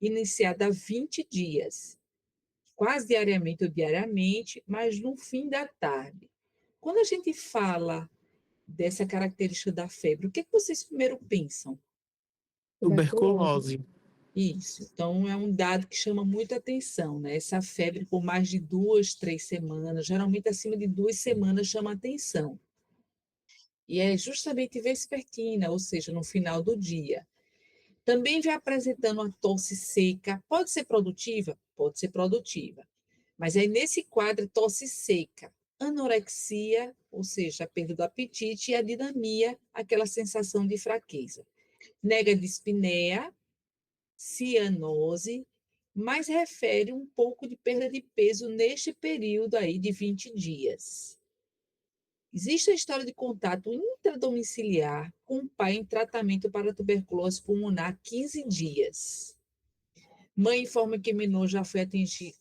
iniciada há 20 dias, quase diariamente ou diariamente, mas no fim da tarde. Quando a gente fala dessa característica da febre, o que vocês primeiro pensam? Tuberculose. Tuberculose. Isso. Então, é um dado que chama muita atenção, né? Essa febre por mais de 2, 3 semanas, geralmente acima de 2 semanas, chama atenção. E é justamente vespertina, ou seja, no final do dia. Também vem apresentando uma tosse seca. Pode ser produtiva? Pode ser produtiva. Mas aí, nesse quadro, tosse seca, anorexia, ou seja, a perda do apetite, e a dinamia, aquela sensação de fraqueza. Nega dispneia, cianose, mas refere um pouco de perda de peso neste período aí de 20 dias. Existe a história de contato intradomiciliar com o pai em tratamento para tuberculose pulmonar há 15 dias. Mãe informa que menor já foi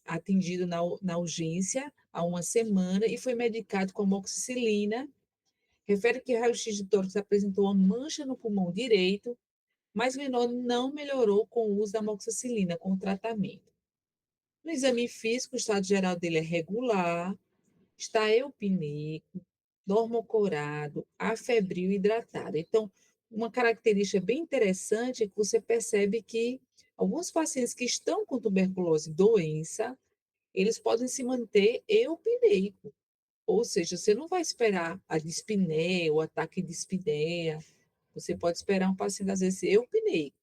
atendido na urgência há uma semana e foi medicado com amoxicilina. Refere que raio-x de tórax apresentou uma mancha no pulmão direito, mas menor não melhorou com o uso da amoxicilina, com o tratamento. No exame físico, o estado geral dele é regular, está eupineico, normocorado, afebril e hidratado. Então, uma característica bem interessante é que você percebe que alguns pacientes que estão com tuberculose doença, eles podem se manter eupineico, ou seja, você não vai esperar a dispneia, o ataque de dispneia, você pode esperar um paciente, às vezes, eupineico.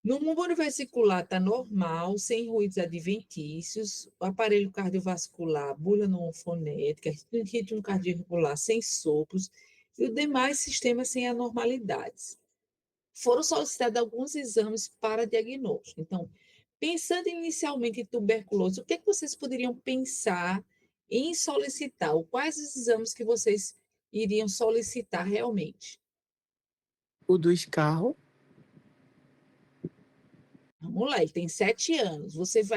No mundo vesicular está normal, sem ruídos adventícios, o aparelho cardiovascular, bula não fonética, ritmo cardiovascular sem sopros e o demais sistemas sem anormalidades. Foram solicitados alguns exames para diagnóstico. Então, pensando inicialmente em tuberculose, o que vocês poderiam pensar em solicitar? Ou quais os exames que vocês iriam solicitar realmente? O do escarro. Vamos lá, ele tem 7 anos. Vocês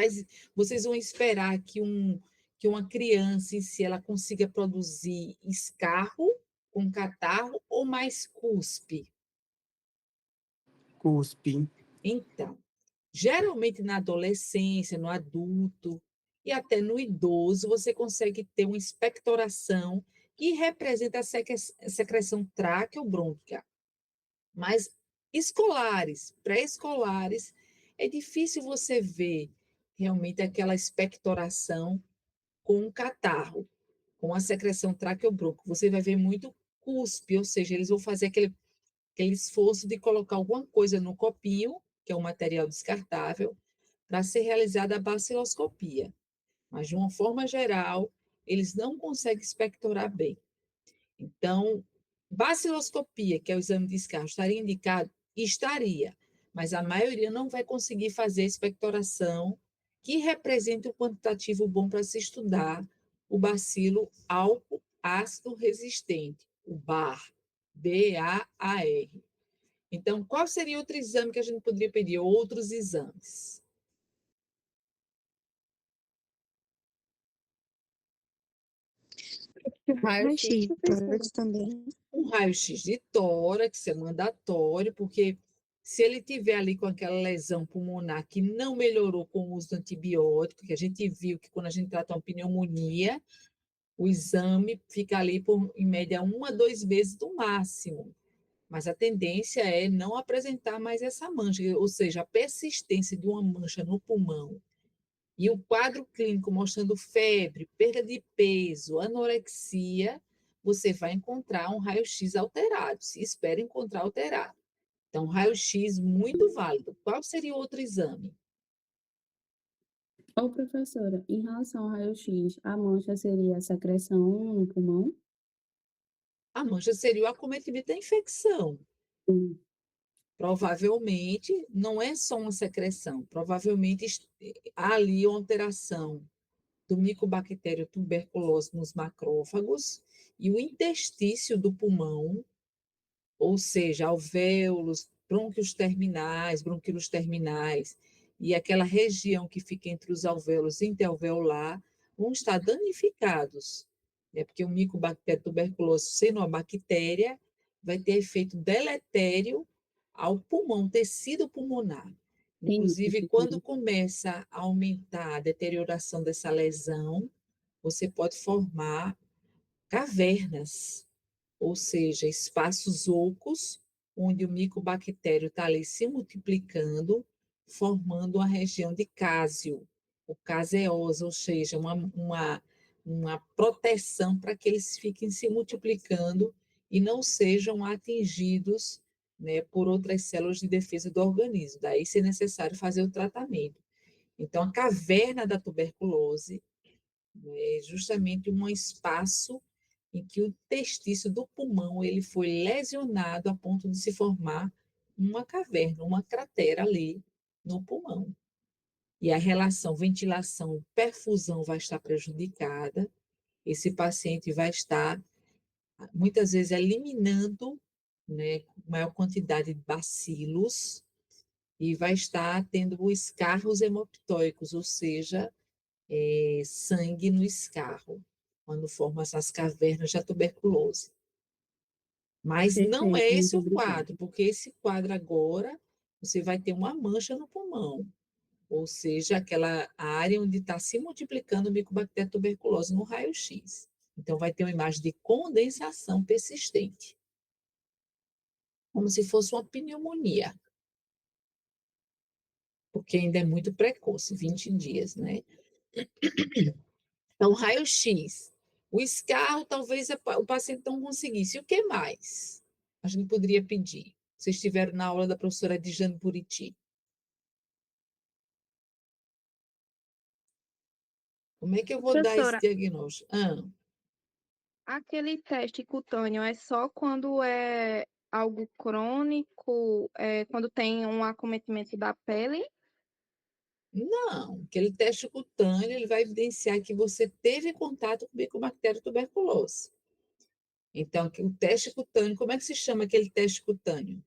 vão esperar que uma criança em si ela consiga produzir escarro com catarro ou mais cuspe? Cuspe. Então, geralmente na adolescência, no adulto e até no idoso, você consegue ter uma expectoração que representa a secreção traqueobrônquica. Mas escolares, pré-escolares, é difícil você ver realmente aquela expectoração com um catarro, com a secreção traqueobrônquica. Você vai ver muito cuspe, ou seja, eles vão fazer aquele esforço de colocar alguma coisa no copinho, que é um material descartável, para ser realizada a baciloscopia. Mas, de uma forma geral, eles não conseguem expectorar bem. Então, baciloscopia, que é o exame de escarro, estaria indicado? Estaria, mas a maioria não vai conseguir fazer a expectoração que representa o quantitativo bom para se estudar o bacilo álcool ácido resistente, o BAR, B-A-A-R. Então, qual seria outro exame que a gente poderia pedir? Outros exames. Raio-X, Raio-X professora. também. Um raio-x de tórax é mandatório, porque se ele tiver ali com aquela lesão pulmonar que não melhorou com o uso do antibiótico, que a gente viu que quando a gente trata uma pneumonia, o exame fica ali por, em média, 1 a 2 meses no máximo. Mas a tendência é não apresentar mais essa mancha, ou seja, a persistência de uma mancha no pulmão e o quadro clínico mostrando febre, perda de peso, anorexia, você vai encontrar um raio-x alterado, se espera encontrar alterado. Então, raio-x muito válido. Qual seria o outro exame? Ô, professora, em relação ao raio-X, a mancha seria a secreção no pulmão? A mancha seria o acometimento da infecção. Hum. Provavelmente, não é só uma secreção, provavelmente há ali uma alteração do micobactério tuberculose nos macrófagos e o interstício do pulmão, ou seja, alvéolos, brônquios terminais, e aquela região que fica entre os alvéolos interalveolar, vão estar danificados, né? Porque o micobactério tuberculose, sendo uma bactéria, vai ter efeito deletério ao pulmão, tecido pulmonar. Entendi o que Inclusive, você quer quando dizer. começa a aumentar a deterioração dessa lesão, você pode formar cavernas, ou seja, espaços ocos, onde o micobactério está ali se multiplicando, formando uma região de cásio, ou caseosa, ou seja, uma proteção para que eles fiquem se multiplicando e não sejam atingidos, né, por outras células de defesa do organismo. Daí ser necessário fazer o tratamento. Então, a caverna da tuberculose é justamente um espaço em que o testício do pulmão ele foi lesionado a ponto de se formar uma caverna, uma cratera ali no pulmão. E a relação ventilação-perfusão vai estar prejudicada. Esse paciente vai estar, muitas vezes, eliminando, né, maior quantidade de bacilos e vai estar tendo os escarros hemoptóicos, ou seja, sangue no escarro, quando formam essas cavernas da tuberculose. Mas não é Perfeito, esse muito o obrigada. quadro, porque esse quadro agora você vai ter uma mancha no pulmão, ou seja, aquela área onde está se multiplicando o micobactéria tuberculose no raio-x. Então, vai ter uma imagem de condensação persistente, como se fosse uma pneumonia, porque ainda é muito precoce, 20 dias, né? Então, raio-x. O escarro, talvez o paciente não conseguisse. E o que mais? A gente poderia pedir. Vocês estiveram na aula da professora Dijane Buriti. Como é que eu vou dar esse Professora, diagnóstico? aquele teste cutâneo é só quando é algo crônico, quando tem um acometimento da pele? Não, aquele teste cutâneo ele vai evidenciar que você teve contato com Mycobacterium tuberculose. Então, o teste cutâneo, como é que se chama aquele teste cutâneo?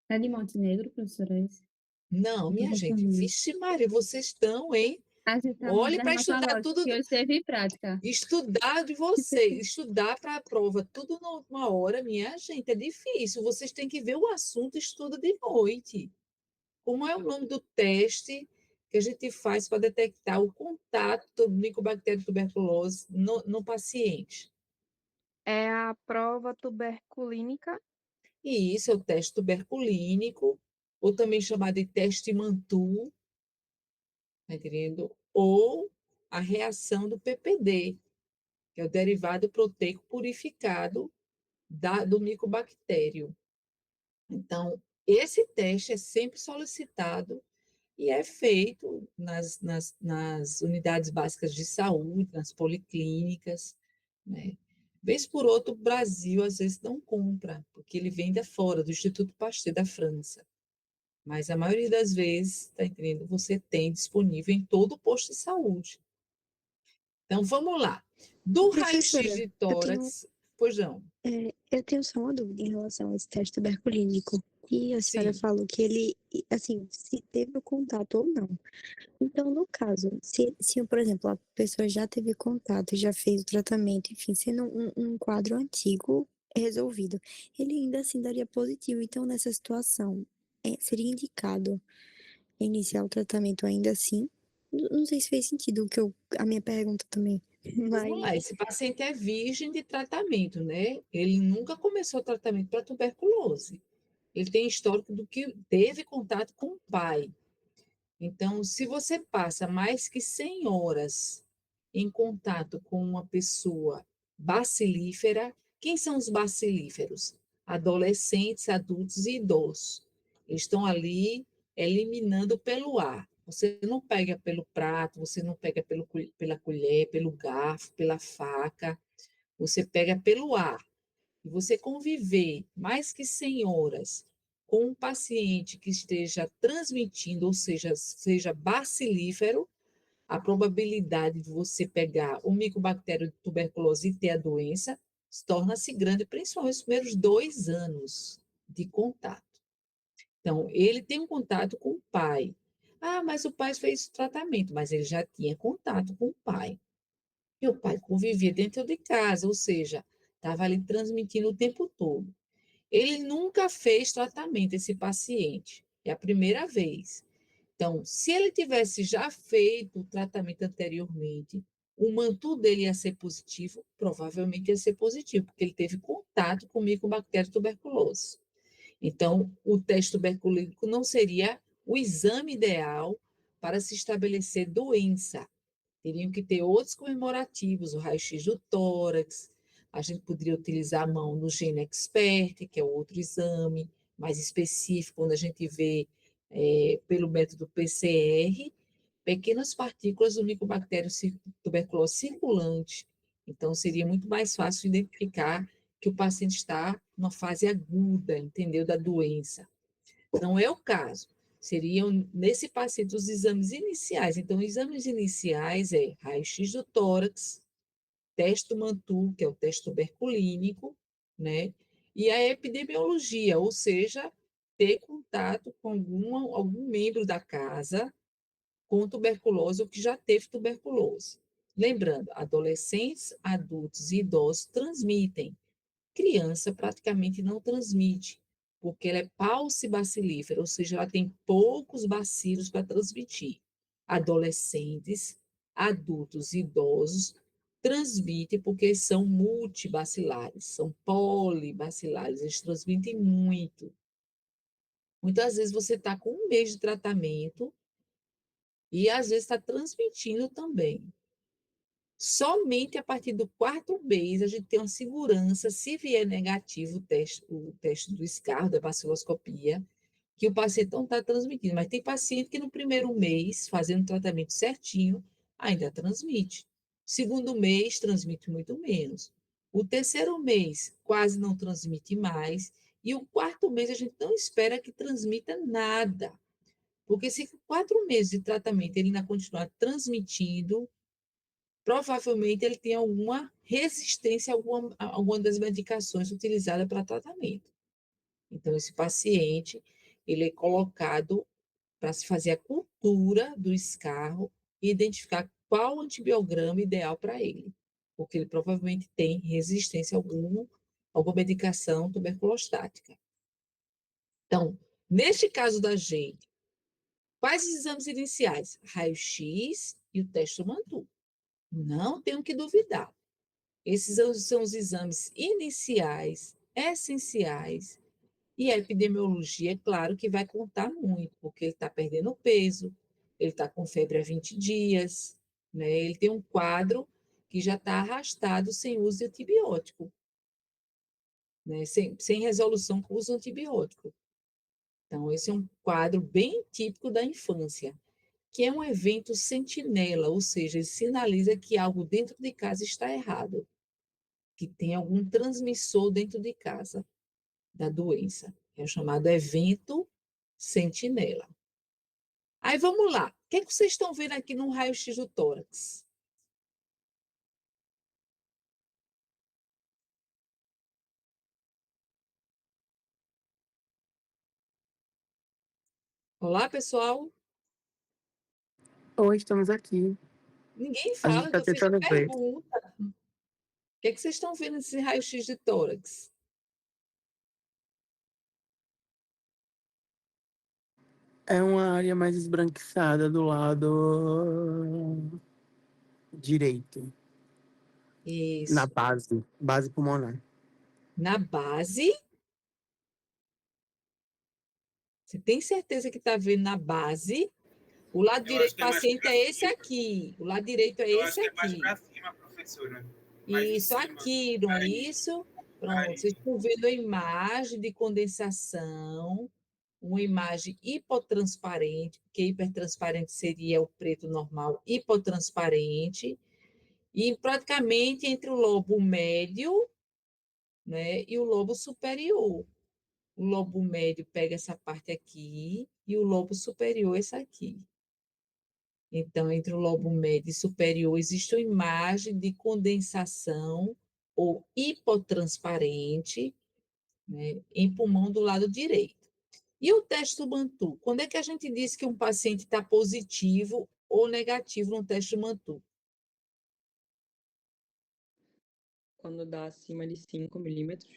É de Montenegro, professora? Esse? Não, Eu tô minha gente, confundindo. vixe Maria, vocês estão, hein? A gente está no Olhe para estudar dermatológico, tudo. que hoje teve prática. Estudar de vocês, estudar para a prova, tudo numa hora, minha gente, é difícil. Vocês têm que ver o assunto, e estuda de noite. Como é o nome do teste que a gente faz para detectar o contato do micobactéria tuberculose no paciente? É a prova tuberculínica. E isso é o teste tuberculínico, ou também chamado de teste Mantoux, tá entendendo? Ou a reação do PPD, que é o derivado proteico purificado do micobactério. Então, esse teste é sempre solicitado e é feito nas unidades básicas de saúde, nas policlínicas, né? Vez por outro, o Brasil às vezes não compra, porque ele vem da fora, do Instituto Pasteur da França. Mas a maioria das vezes, tá entendendo? Você tem disponível em todo o posto de saúde. Então, vamos lá. Do raio-x Professora, de tórax, pois não, eu tenho só uma dúvida em relação a esse teste tuberculínico. E a senhora sim. falou que ele, assim, se teve o contato ou não. Então, no caso, se, por exemplo, a pessoa já teve contato, já fez o tratamento, enfim, sendo um quadro antigo resolvido, ele ainda assim daria positivo. Então, nessa situação, seria indicado iniciar o tratamento ainda assim? Não sei se fez sentido a minha pergunta também, Vamos lá, mas esse paciente é virgem de tratamento, né? Ele nunca começou o tratamento para tuberculose. Ele tem histórico do que teve contato com o pai. Então, se você passa mais que 100 horas em contato com uma pessoa bacilífera, quem são os bacilíferos? Adolescentes, adultos e idosos. Eles estão ali eliminando pelo ar. Você não pega pelo prato, você não pega pela colher, pelo garfo, pela faca, você pega pelo ar. E você conviver mais que 100 horas com um paciente que esteja transmitindo, ou seja bacilífero, a probabilidade de você pegar o micobactério de tuberculose e ter a doença torna-se grande, principalmente nos primeiros 2 anos de contato. Então, ele tem um contato com o pai. Ah, mas o pai fez tratamento, mas ele já tinha contato com o pai. E o pai convivia dentro de casa, ou seja, estava ali transmitindo o tempo todo. Ele nunca fez tratamento, esse paciente. É a primeira vez. Então, se ele tivesse já feito o tratamento anteriormente, o mantu dele ia ser positivo, provavelmente ia ser positivo, porque ele teve contato com micobactéria tuberculose. Então, o teste tuberculínico não seria o exame ideal para se estabelecer doença. Teriam que ter outros comemorativos, o raio-x do tórax, a gente poderia utilizar a mão no Gene Expert, que é outro exame mais específico, quando a gente vê pelo método PCR, pequenas partículas do Mycobacterium tuberculose circulante. Então, seria muito mais fácil identificar que o paciente está numa fase aguda, entendeu, da doença. Não é o caso. Seriam, nesse paciente, os exames iniciais. Então, exames iniciais é raio-x do tórax, teste do Mantoux, que é o teste tuberculínico, né? E a epidemiologia, ou seja, ter contato com algum membro da casa com tuberculose ou que já teve tuberculose. Lembrando, adolescentes, adultos e idosos transmitem. Criança praticamente não transmite, porque ela é paucibacilífera, ou seja, ela tem poucos bacilos para transmitir. Adolescentes, adultos e idosos transmitem porque são multibacilares, são polibacilares, eles transmitem muito. Muitas vezes você está com um mês de tratamento e às vezes está transmitindo também. Somente a partir do quarto mês a gente tem uma segurança, se vier negativo o teste do escarro, da baciloscopia, que o paciente não está transmitindo. Mas tem paciente que no primeiro mês, fazendo o tratamento certinho, ainda transmite. Segundo mês, transmite muito menos. O terceiro mês, quase não transmite mais. E o quarto mês, a gente não espera que transmita nada. Porque se 4 meses de tratamento ele ainda continuar transmitindo, provavelmente ele tem alguma resistência a alguma das medicações utilizadas para tratamento. Então, esse paciente, ele é colocado para se fazer a cultura do escarro e identificar qual antibiograma ideal para ele, porque ele provavelmente tem resistência a alguma medicação tuberculostática. Então, neste caso da gente, quais os exames iniciais? Raio-x e o teste do Mantoux. Não tenho que duvidar. Esses são os exames iniciais, essenciais, e a epidemiologia, é claro que vai contar muito, porque ele está perdendo peso, ele está com febre há 20 dias, né? Ele tem um quadro que já está arrastado sem uso de antibiótico, né? Sem resolução com uso de antibiótico. Então, esse é um quadro bem típico da infância, que é um evento sentinela, ou seja, ele sinaliza que algo dentro de casa está errado, que tem algum transmissor dentro de casa da doença. É o chamado evento sentinela. Aí vamos lá. O que, é que vocês estão vendo aqui no raio-x do tórax? Olá, pessoal. Oi, estamos aqui. Ninguém A gente fala, está eu fiz tentando ver. pergunta. O que, é que vocês estão vendo nesse raio-x de tórax? É uma área mais esbranquiçada do lado direito, na Isso. base pulmonar. Na base, você tem certeza que está vendo na base? O lado Eu direito acho do que é mais paciente para é esse cima. aqui. O lado direito é Eu esse acho que é mais aqui. para cima, professora. Mais em Isso cima. aqui, não é Aí, isso? Pronto, vocês aí. estão vendo a imagem de condensação, uma imagem hipotransparente, porque hipertransparente seria o preto normal, hipotransparente, e praticamente entre o lobo médio, né, e o lobo superior. O lobo médio pega essa parte aqui e o lobo superior essa aqui. Então, entre o lobo médio e superior existe uma imagem de condensação ou hipotransparente, né, em pulmão do lado direito. E o teste do Mantoux? Quando é que a gente diz que um paciente está positivo ou negativo no teste do Mantoux? Quando dá acima de 5 milímetros.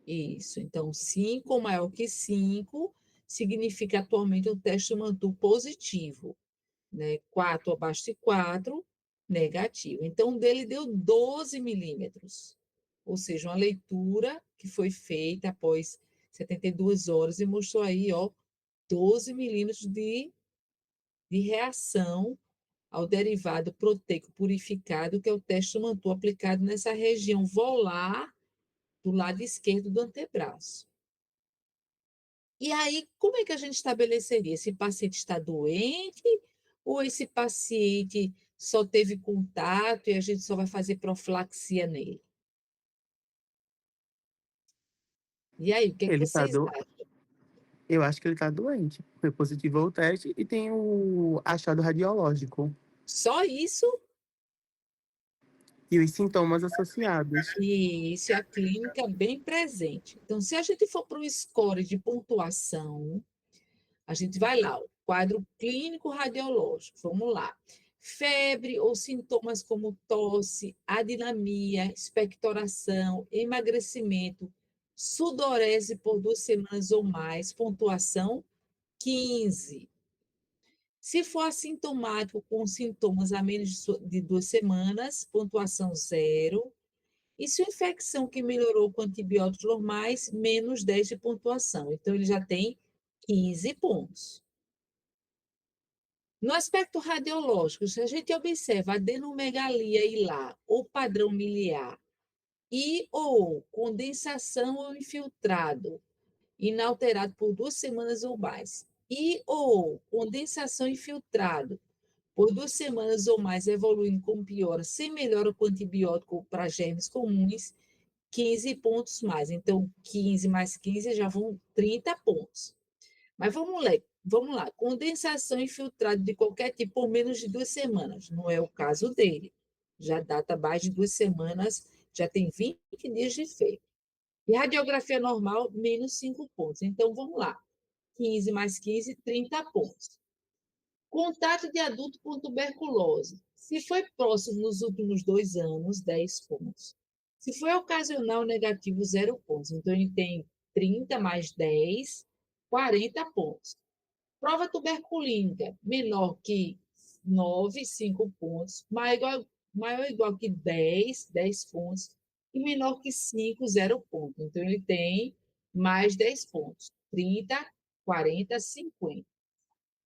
Isso. Então, 5 ou maior que 5 significa atualmente o teste Mantoux positivo, né? 4 abaixo de 4, negativo. Então, o dele deu 12 milímetros, ou seja, uma leitura que foi feita após 72 horas e mostrou aí, ó, 12 milímetros de reação ao derivado proteico purificado, que é o teste Mantoux aplicado nessa região volar do lado esquerdo do antebraço. E aí, como é que a gente estabeleceria? Esse paciente está doente ou esse paciente só teve contato e a gente só vai fazer profilaxia nele? E aí, o que é que Ele tá vocês do... acham? Eu acho que ele tá doente. Foi positivo o teste e tem o achado radiológico Só isso? e os sintomas associados. E isso é a clínica bem presente. Então, se a gente for para o score de pontuação, a gente vai lá, o quadro clínico radiológico, vamos lá. Febre ou sintomas como tosse, adinamia, expectoração, emagrecimento, sudorese por 2 semanas ou mais, pontuação 15. Se for assintomático com sintomas a menos de 2 semanas, pontuação 0. E se a infecção que melhorou com antibióticos normais, menos 10 de pontuação. Então, ele já tem 15 pontos. No aspecto radiológico, se a gente observa adenomegalia hilar ou padrão miliar e ou condensação ou infiltrado inalterado por 2 semanas ou mais e ou condensação infiltrado por 2 semanas ou mais evoluindo com piora, sem melhora com antibiótico para germes comuns, 15 pontos mais. Então, 15 mais 15 já vão 30 pontos. Mas vamos lá. Condensação infiltrada de qualquer tipo por menos de 2 semanas. Não é o caso dele. Já data mais de 2 semanas, já tem 20 dias de feito. E radiografia normal, menos 5 pontos. Então, vamos lá. 15 mais 15, 30 pontos. Contato de adulto com tuberculose. Se foi próximo nos últimos 2 anos, 10 pontos. Se foi ocasional, negativo, 0 pontos. Então, ele tem 30 mais 10, 40 pontos. Prova tuberculínica, menor que 9, 5 pontos. Maior ou igual que 10, 10 pontos. E menor que 5, 0 ponto. Então, ele tem mais 10 pontos. 30, 40, 50.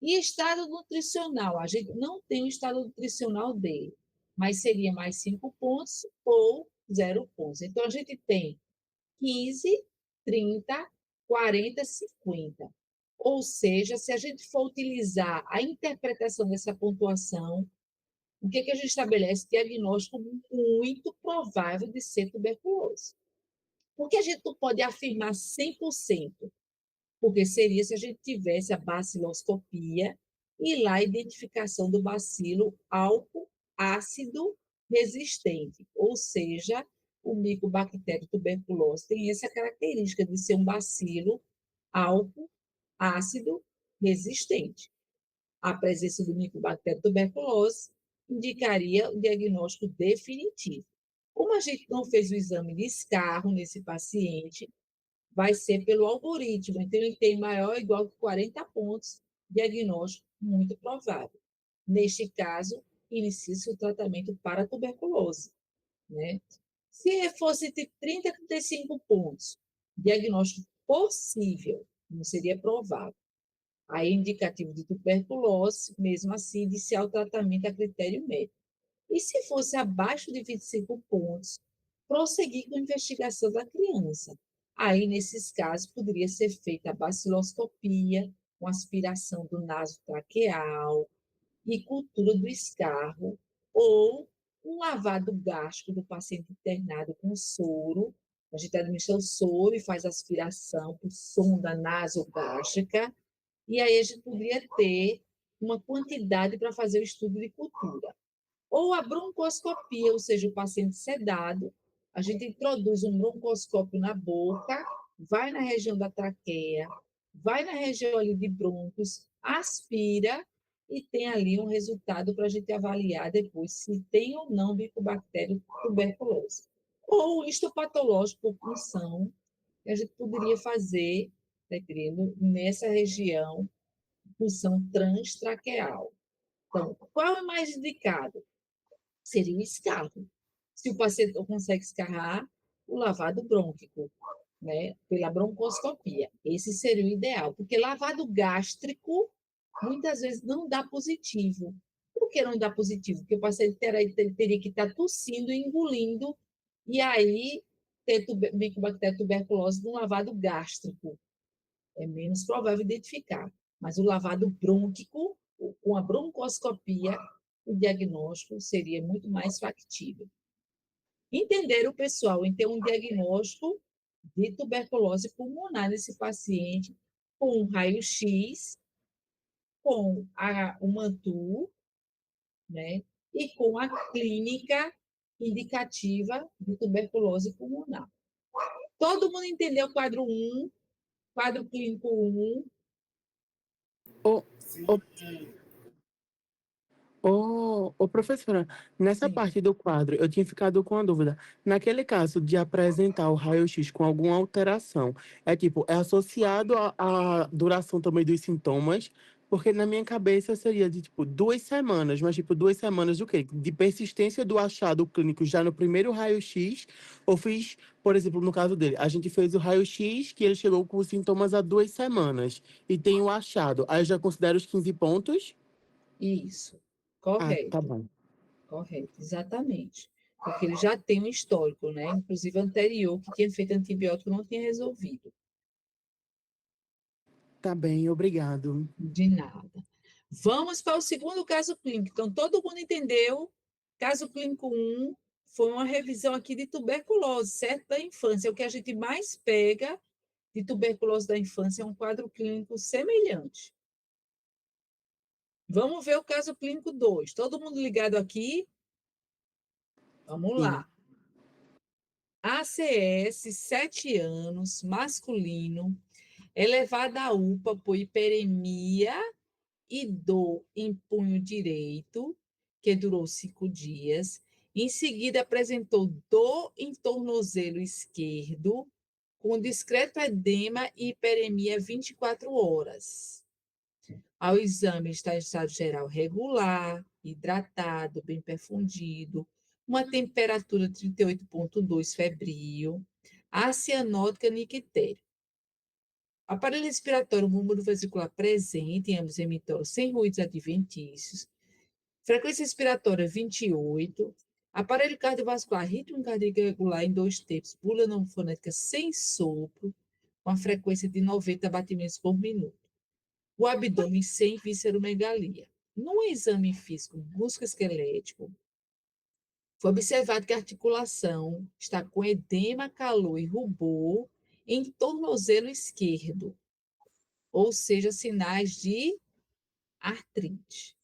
E estado nutricional, a gente não tem o estado nutricional dele, mas seria mais 5 pontos ou 0 pontos. Então, a gente tem 15, 30, 40, 50. Ou seja, se a gente for utilizar a interpretação dessa pontuação, o que a gente estabelece? Diagnóstico muito provável de ser tuberculose. Porque a gente não pode afirmar 100%, porque seria se a gente tivesse a baciloscopia e lá a identificação do bacilo álcool ácido resistente, ou seja, o micobactério tuberculose tem essa característica de ser um bacilo álcool ácido resistente. A presença do micobactério tuberculose indicaria o diagnóstico definitivo. Como a gente não fez o exame de escarro nesse paciente, vai ser pelo algoritmo. Então, ele tem maior ou igual que 40 pontos, diagnóstico muito provável. Neste caso, inicia-se o tratamento para a tuberculose, né? Se fosse de 30 a 35 pontos, diagnóstico possível, não seria provável. Aí, indicativo de tuberculose, mesmo assim, iniciar o tratamento a critério médico. E se fosse abaixo de 25 pontos, prosseguir com a investigação da criança. Aí, nesses casos, poderia ser feita a baciloscopia, com aspiração do naso traqueal e cultura do escarro, ou um lavado gástrico do paciente internado com soro. A gente administra o soro e faz aspiração por sonda nasogástrica, e aí a gente poderia ter uma quantidade para fazer o estudo de cultura. Ou a broncoscopia, ou seja, o paciente sedado, a gente introduz um broncoscópio na boca, vai na região da traqueia, vai na região ali de brônquios, aspira e tem ali um resultado para a gente avaliar depois se tem ou não bicobactério tuberculose. Ou histopatológico por punção, que a gente poderia fazer, tá entendendo? Nessa região, punção transtraqueal. Então, qual é o mais indicado? Seria o escarro. Se o paciente não consegue escarrar, o lavado brônquico, né? Pela broncoscopia. Esse seria o ideal, porque lavado gástrico muitas vezes não dá positivo. Por que não dá positivo? Porque o paciente teria que estar tossindo e engolindo, e aí ter micobactéria tuberculose no lavado gástrico. É menos provável identificar. Mas o lavado brônquico, com a broncoscopia, o diagnóstico seria muito mais factível. Entender o pessoal em ter um diagnóstico de tuberculose pulmonar nesse paciente com um raio-x, com o MANTU, né? E com a clínica indicativa de tuberculose pulmonar. Todo mundo entendeu o quadro 1, quadro clínico 1? Ô, Sim, ô, professora, nessa Sim. parte do quadro, eu tinha ficado com a dúvida. Naquele caso de apresentar o raio-x com alguma alteração, é associado à duração também dos sintomas? Porque na minha cabeça seria de, 2 semanas, mas, 2 semanas do quê? De persistência do achado clínico já no primeiro raio-x, ou fiz, por exemplo, no caso dele, a gente fez o raio-x, que ele chegou com os sintomas há 2 semanas, e tem o achado. Aí eu já considero os 15 pontos? Isso, Ah, tá correto, bom. correto, exatamente. Porque ele já tem um histórico, né? Inclusive anterior, que tinha feito antibiótico não tinha resolvido. Tá bem, obrigado. De nada. Vamos para o segundo caso clínico. Então, todo mundo entendeu? Caso clínico 1 foi uma revisão aqui de tuberculose, certo? Da infância. O que a gente mais pega de tuberculose da infância é um quadro clínico semelhante. Vamos ver o caso clínico 2. Todo mundo ligado aqui? Vamos Sim. lá. ACS, 7 anos, masculino, é levado à UPA por hiperemia e dor em punho direito, que durou 5 dias. Em seguida, apresentou dor em tornozelo esquerdo, com discreto edema e hiperemia 24 horas. Ao exame, está em estado geral regular, hidratado, bem perfundido, uma temperatura 38,2 febril, a cianótica nictério. Aparelho respiratório, músculo vesicular presente em ambos emitores, sem ruídos adventícios. Frequência respiratória 28. Aparelho cardiovascular, ritmo cardíaco regular em 2 tempos, bula não fonética sem sopro, com a frequência de 90 batimentos por minuto. O abdômen sem visceromegalia. No exame físico musculoesquelético, foi observado que a articulação está com edema, calor e rubor em tornozelo esquerdo, ou seja, sinais de artrite.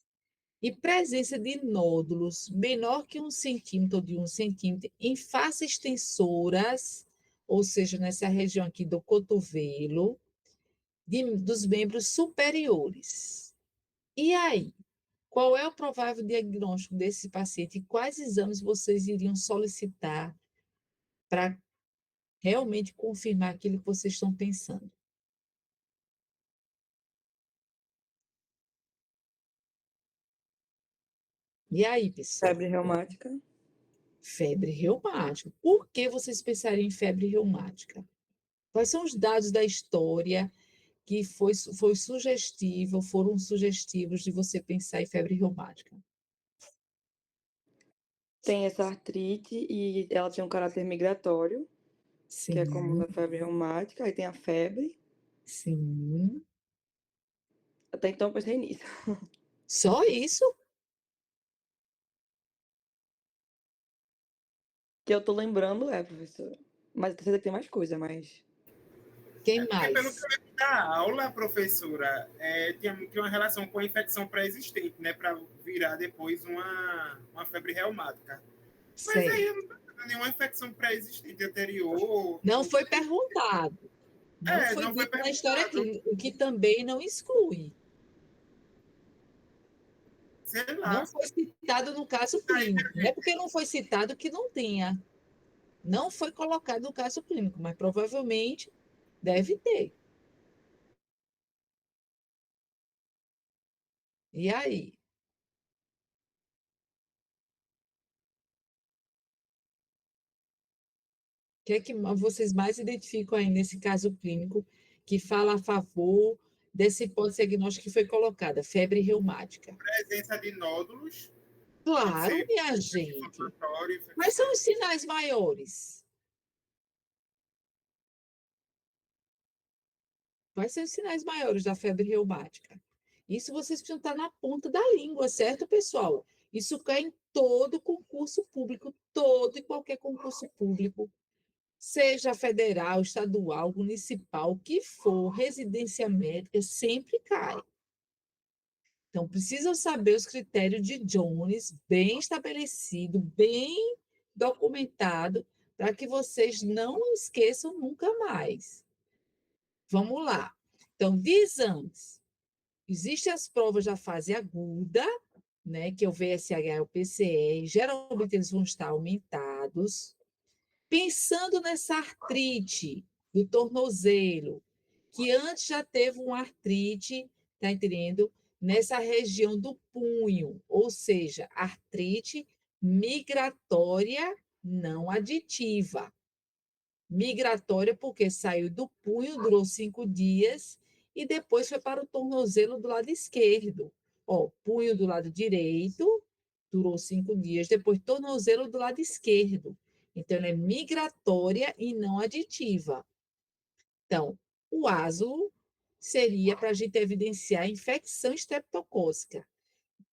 E presença de nódulos menor que 1 centímetro ou de 1 centímetro em faces extensoras, ou seja, nessa região aqui do cotovelo, dos membros superiores. E aí, qual é o provável diagnóstico desse paciente e quais exames vocês iriam solicitar para realmente confirmar aquilo que vocês estão pensando? E aí, pessoal? Febre reumática. Febre reumática. Por que vocês pensariam em febre reumática? Quais são os dados da história que foram sugestivos de você pensar em febre reumática? Tem essa artrite e ela tem um caráter migratório, que é comum Sim, da febre reumática. Aí tem a febre. sim. Até então eu pensei nisso. Só isso? Que eu tô lembrando professora. Mas eu tenho certeza que tem mais coisa, mas... Quem porque pelo que mais? eu lembro da aula, professora, tinha uma relação com a infecção pré-existente, né? Para virar depois uma febre reumática. Mas aí Sei. eu não tô vendo nenhuma infecção pré-existente anterior. Não foi perguntado. Não foi Não foi dito na história perguntado. clínica, o que também não exclui. Sei Não lá. foi citado no caso Aí, clínico. Não é porque não foi citado que não tenha. Não foi colocado no caso clínico, mas provavelmente deve ter. E aí? O que é que vocês mais identificam aí nesse caso clínico que fala a favor dessa hipótese diagnóstica que foi colocada, febre reumática? Presença de nódulos, pode Claro, ser minha gente. inflamatório, Quais são infecção. os sinais maiores? Quais são os sinais maiores da febre reumática? Isso vocês precisam estar na ponta da língua, certo, pessoal? Isso cai em todo concurso público, todo e qualquer concurso público, seja federal, estadual, municipal, o que for, residência médica, sempre cai. Então, precisam saber os critérios de Jones, bem estabelecido, bem documentado, para que vocês não esqueçam nunca mais. Vamos lá. Então, de exames, existem as provas da fase aguda, né, que é o VSH e o PCR, geralmente eles vão estar aumentados. Pensando nessa artrite do tornozelo, que antes já teve uma artrite, tá entendendo? Nessa região do punho, ou seja, artrite migratória não aditiva. Migratória porque saiu do punho, durou 5 dias, e depois foi para o tornozelo do lado esquerdo. Ó, punho do lado direito, durou 5 dias, depois tornozelo do lado esquerdo. Então, ela é migratória e não aditiva. Então, o aslo seria para a gente evidenciar a infecção estreptocócica.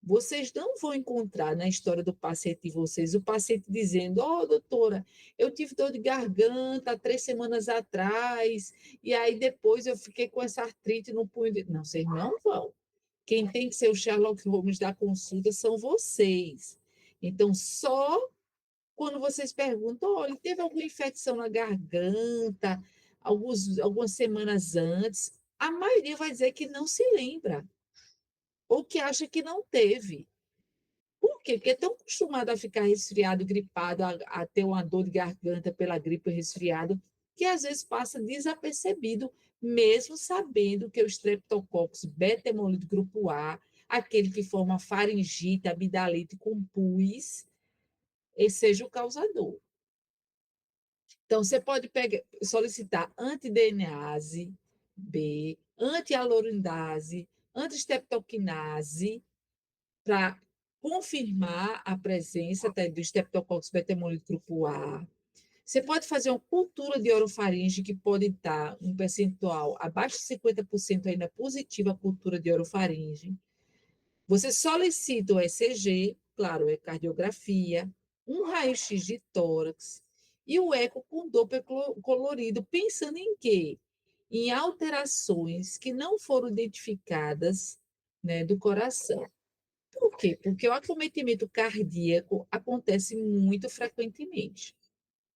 Vocês não vão encontrar na história do paciente de vocês o paciente dizendo: Ó, doutora, eu tive dor de garganta há 3 semanas atrás, e aí depois eu fiquei com essa artrite no punho. Não, vocês não vão. Quem tem que ser o Sherlock Holmes da consulta são vocês. Então, só quando vocês perguntam: olha, teve alguma infecção na garganta algumas semanas antes, a maioria vai dizer que não se lembra, ou que acha que não teve. Por quê? Porque é tão acostumado a ficar resfriado, gripado, a ter uma dor de garganta pela gripe ou resfriado, que às vezes passa desapercebido, mesmo sabendo que o Streptococcus beta-hemolítico grupo A, aquele que forma faringite, amidalite com pus, esse seja o causador. Então, você pode solicitar anti-DNase B, anti-alorindase, anti-streptokinase, para confirmar a presença do Streptococcus beta-hemolítico grupo A. Você pode fazer uma cultura de orofaringe, que pode estar um percentual abaixo de 50% ainda positiva a cultura de orofaringe. Você solicita o ECG, claro, é cardiografia, um raio-x de tórax e o eco com Doppler colorido, pensando em quê? Em alterações que não foram identificadas, né, do coração. Por quê? Porque o acometimento cardíaco acontece muito frequentemente.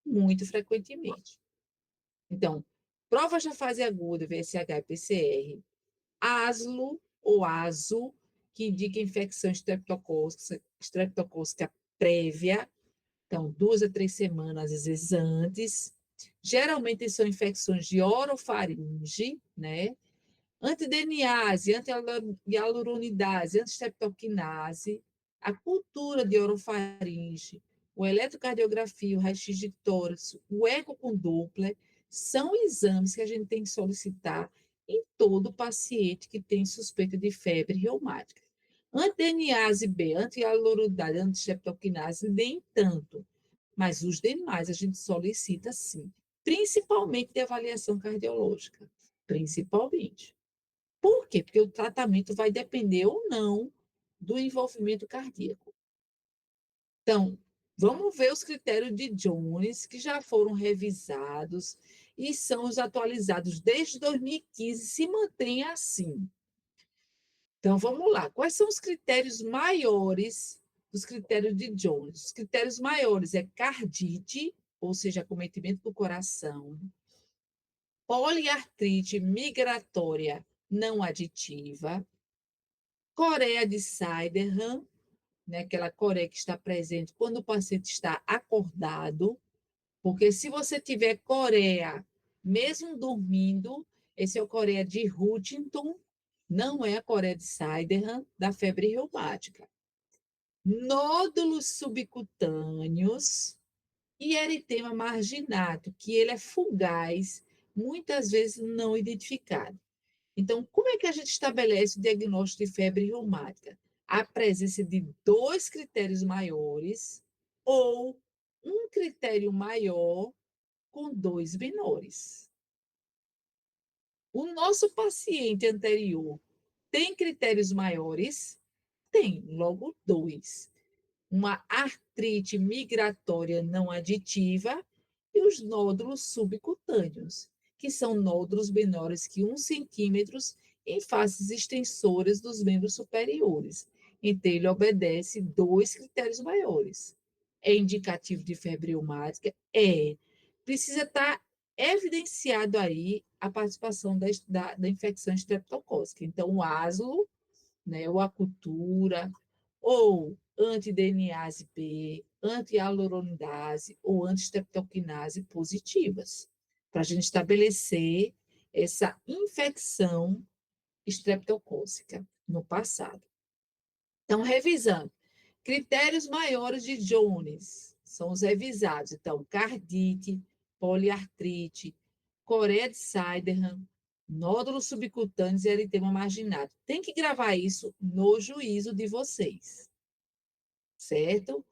Muito frequentemente. Então, provas da fase aguda, VSH e PCR, ASLO ou ASO, que indica infecção estreptocócica prévia, então 2 a 3 semanas, às vezes antes. Geralmente são infecções de orofaringe, né? Anti-DNase, anti-hialuronidase, anti-streptokinase, a cultura de orofaringe, o eletrocardiografia, o raio-x de tórax, o eco com Doppler, são exames que a gente tem que solicitar em todo paciente que tem suspeita de febre reumática. Anti-DNase B, anti-hialuronidase, anti-streptokinase, nem tanto, mas os demais a gente solicita sim, principalmente de avaliação cardiológica, principalmente. Por quê? Porque o tratamento vai depender ou não do envolvimento cardíaco. Então, vamos ver os critérios de Jones, que já foram revisados e são os atualizados desde 2015, se mantém assim. Então, vamos lá. Quais são os critérios maiores dos critérios de Jones? Os critérios maiores é cardite, ou seja, acometimento do coração, poliartrite migratória não aditiva, coreia de Sydenham, né, aquela coreia que está presente quando o paciente está acordado, Porque se você tiver coreia, mesmo dormindo, esse é o coreia de Huntington, não é a coreia de Sydenham da febre reumática. Nódulos subcutâneos e eritema marginato, que ele é fugaz, muitas vezes não identificado. Então, como é que a gente estabelece o diagnóstico de febre reumática? A presença de 2 critérios maiores ou um critério maior com 2 menores. O nosso paciente anterior tem critérios maiores? Tem, logo 2. Uma artrite migratória não aditiva e os nódulos subcutâneos, que são nódulos menores que 1 centímetro em faces extensoras dos membros superiores. Então, ele obedece 2 critérios maiores. É indicativo de febre reumática? É. Precisa estar evidenciado aí a participação da infecção estreptocócica. Então, o aslo, né, ou a cultura, ou anti-DNase B, anti-hyaluronidase ou anti-streptokinase positivas, para a gente estabelecer essa infecção estreptocócica no passado. Então, revisando, critérios maiores de Jones são os revisados. Então, cardite, poliartrite, coreia de Sydenham, nódulos subcutâneos e eritema marginado. Tem que gravar isso no juízo de vocês, certo?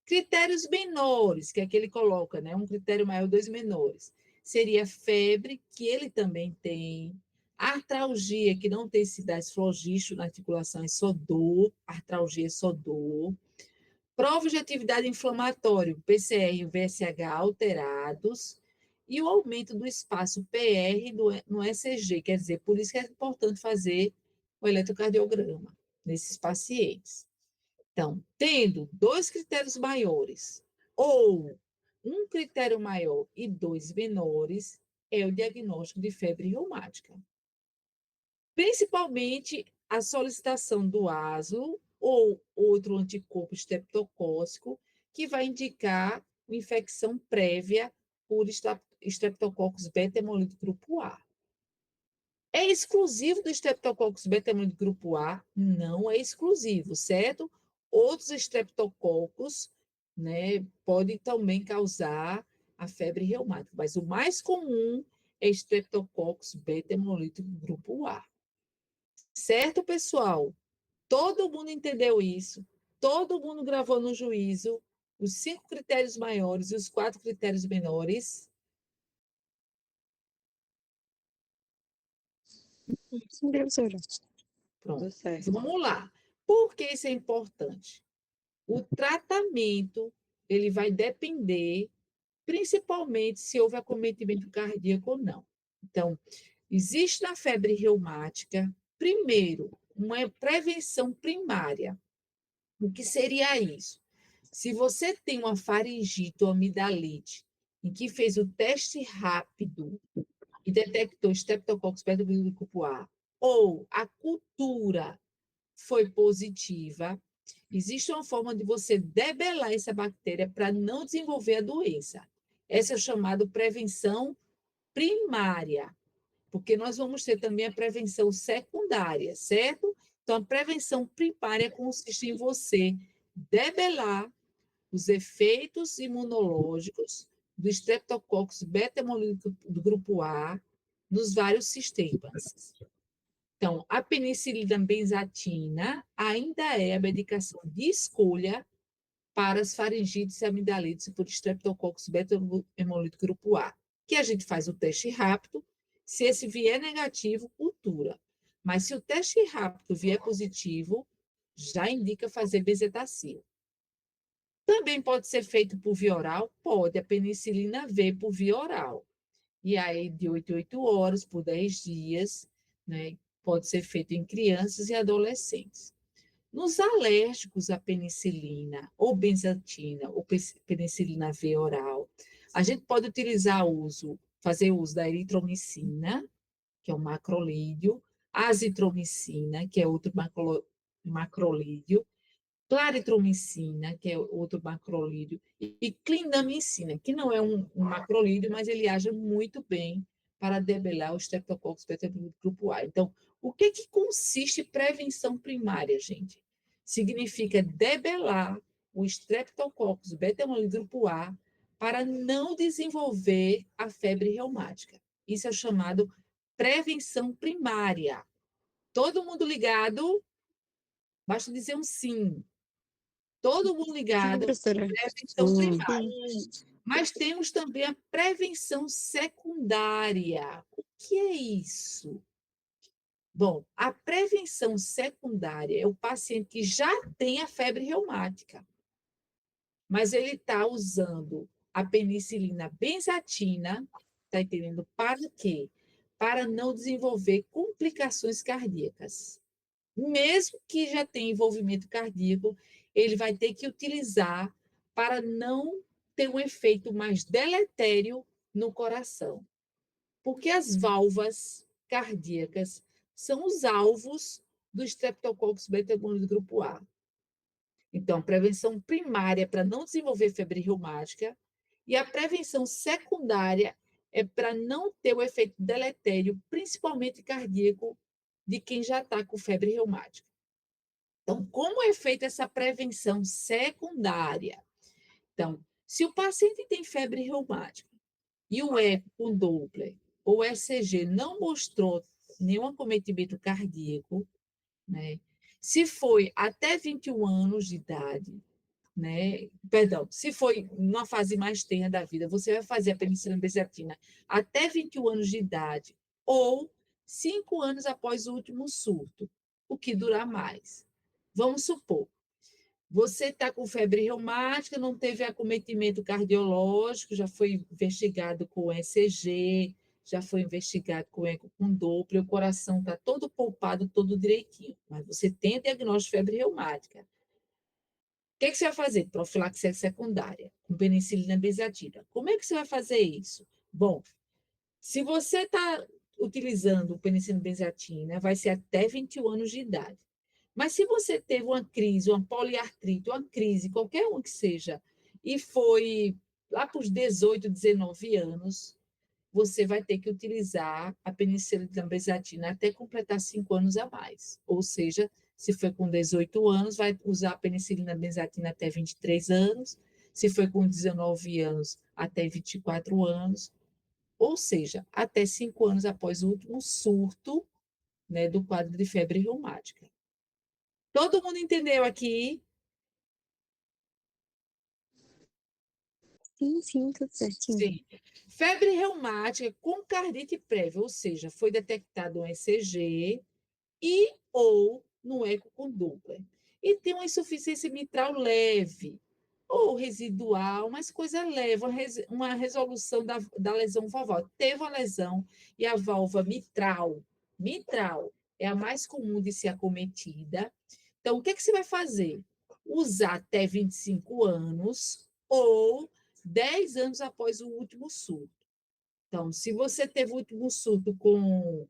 Critérios menores, que é que ele coloca, né? Um critério maior, 2 menores. Seria febre, que ele também tem. Artralgia, que não tem cidades flogístico na articulação, é só dor. Artralgia é só dor. Prova de atividade inflamatória, PCR e o VSH alterados. E o aumento do espaço PR no ECG, quer dizer, por isso que é importante fazer o eletrocardiograma nesses pacientes. Então, tendo 2 critérios maiores ou um critério maior e 2 menores, é o diagnóstico de febre reumática. Principalmente a solicitação do aslo ou outro anticorpo estreptocócico, que vai indicar uma infecção prévia por Streptococcus beta-hemolítico grupo A. É exclusivo do Streptococcus beta-hemolítico grupo A? Não é exclusivo, certo? Outros estreptococos, né, podem também causar a febre reumática, mas o mais comum é Streptococcus beta-hemolítico grupo A. Certo, pessoal? Todo mundo entendeu isso? Todo mundo gravou no juízo os 5 critérios maiores e os 4 critérios menores? Sim, professora. Pronto. Tudo certo. Vamos lá. Por que isso é importante? O tratamento, ele vai depender, principalmente se houve acometimento cardíaco ou não. Então, existe na febre reumática, primeiro, uma prevenção primária. O que seria isso? Se você tem uma faringite ou amidalite, em que fez o teste rápido e detectou Streptococcus pseudovirus grupo A, ou a cultura foi positiva, existe uma forma de você debelar essa bactéria para não desenvolver a doença. Essa é chamada prevenção primária, porque nós vamos ter também a prevenção secundária, certo? Então, a prevenção primária consiste em você debelar os efeitos imunológicos do Streptococcus beta-hemolítico do grupo A nos vários sistemas. Então, a penicilina benzatina ainda é a medicação de escolha para as faringites e amidalites por Streptococcus beta-hemolítico grupo A, que a gente faz o teste rápido, se esse vier negativo, cultura. Mas se o teste rápido vier positivo, já indica fazer bezetacil. Também pode ser feito por via oral? Pode, a penicilina V por via oral. E aí, de 8 em 8 horas, por 10 dias, né? Pode ser feito em crianças e adolescentes. Nos alérgicos à penicilina, ou benzatina, ou penicilina V oral, a gente pode fazer uso da eritromicina, que é um macrolídeo, azitromicina, que é outro macrolídeo, claritromicina, que é outro macrolídeo, e clindamicina, que não é um macrolídeo, mas ele age muito bem para debelar o Streptococcus beta-hemolídeo grupo A. Então, o que consiste prevenção primária, gente? Significa debelar o Streptococcus beta-hemolídeo grupo A para não desenvolver a febre reumática. Isso é chamado prevenção primária. Todo mundo ligado? Basta dizer um sim. Todo mundo Sim, ligado, professora. prevenção primária. Sim. Mas temos também a prevenção secundária. O que é isso? Bom, a prevenção secundária é o paciente que já tem a febre reumática, mas ele está usando a penicilina benzatina, está entendendo? Para quê? Para não desenvolver complicações cardíacas. Mesmo que já tenha envolvimento cardíaco, ele vai ter que utilizar para não ter um efeito mais deletério no coração. Porque as válvulas cardíacas são os alvos do Streptococcus beta-hemolídeo grupo A. Então, prevenção primária é para não desenvolver febre reumática e a prevenção secundária é para não ter o efeito deletério, principalmente cardíaco, de quem já está com febre reumática. Então, como é feita essa prevenção secundária? Então, se o paciente tem febre reumática e o eco com Doppler ou o ECG não mostrou nenhum acometimento cardíaco, né? Se foi até 21 anos de idade, né? Perdão, se foi numa fase mais tenra da vida, você vai fazer a penicilina benzatina até 21 anos de idade ou 5 anos após o último surto, o que durar mais. Vamos supor, você está com febre reumática, não teve acometimento cardiológico, já foi investigado com ECG, já foi investigado com eco com Doppler, o coração está todo poupado, todo direitinho, mas você tem o diagnóstico de febre reumática. O que você vai fazer? Profilaxia secundária, com penicilina benzatina. Como é que você vai fazer isso? Bom, se você está utilizando penicilina benzatina, vai ser até 21 anos de idade. Mas se você teve uma crise, uma poliartrite, uma crise, qualquer um que seja, e foi lá para os 18, 19 anos, você vai ter que utilizar a penicilina benzatina até completar 5 anos a mais. Ou seja, se foi com 18 anos, vai usar a penicilina benzatina até 23 anos, se foi com 19 anos, até 24 anos, ou seja, até 5 anos após o último surto, né, do quadro de febre reumática. Todo mundo entendeu aqui? Sim, tudo certinho. Sim. Febre reumática com cardite prévia, ou seja, foi detectado um ECG e ou no eco com Doppler. E tem uma insuficiência mitral leve ou residual, mas coisa leve, uma resolução da lesão valvar. Teve uma lesão e a válvula mitral é a mais comum de ser acometida. Então, o que você vai fazer? Usar até 25 anos ou 10 anos após o último surto. Então, se você teve o último surto com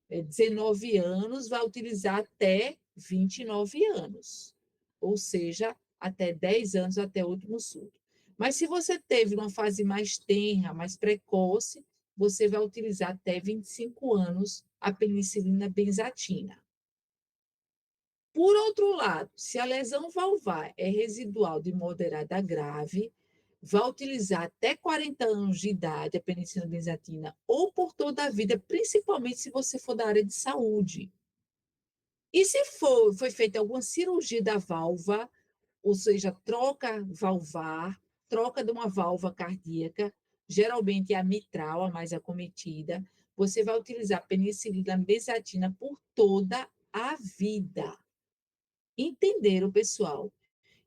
19 anos, vai utilizar até 29 anos, ou seja, até 10 anos até o último surto. Mas se você teve uma fase mais tenra, mais precoce, você vai utilizar até 25 anos a penicilina benzatina. Por outro lado, se a lesão valvar é residual de moderada a grave, vai utilizar até 40 anos de idade a penicilina benzatina ou por toda a vida, principalmente se você for da área de saúde. E se foi feita alguma cirurgia da válvula, ou seja, troca valvar, troca de uma válvula cardíaca, geralmente é a mitral, a mais acometida, você vai utilizar penicilina benzatina por toda a vida. Entenderam, pessoal?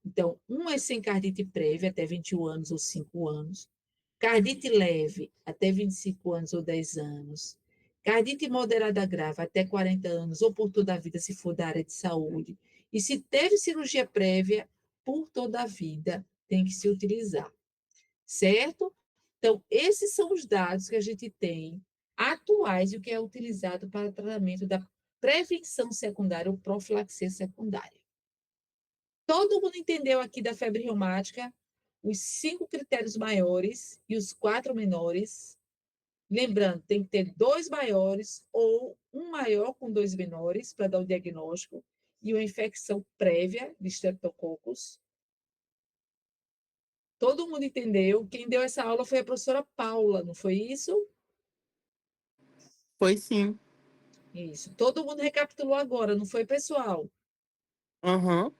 Então, um é sem cardite prévia, até 21 anos ou 5 anos. Cardite leve, até 25 anos ou 10 anos. Cardite moderada grave, até 40 anos, ou por toda a vida, se for da área de saúde. E se teve cirurgia prévia, por toda a vida, tem que se utilizar. Certo? Então, esses são os dados que a gente tem atuais e o que é utilizado para o tratamento da prevenção secundária ou profilaxia secundária. Todo mundo entendeu aqui da febre reumática? Os 5 critérios maiores e os 4 menores. Lembrando, tem que ter 2 maiores ou um maior com 2 menores para dar o diagnóstico e uma infecção prévia de streptococcus. Todo mundo entendeu? Quem deu essa aula foi a professora Paula, não foi isso? Foi sim. Isso. Todo mundo recapitulou agora, não foi, pessoal? Aham.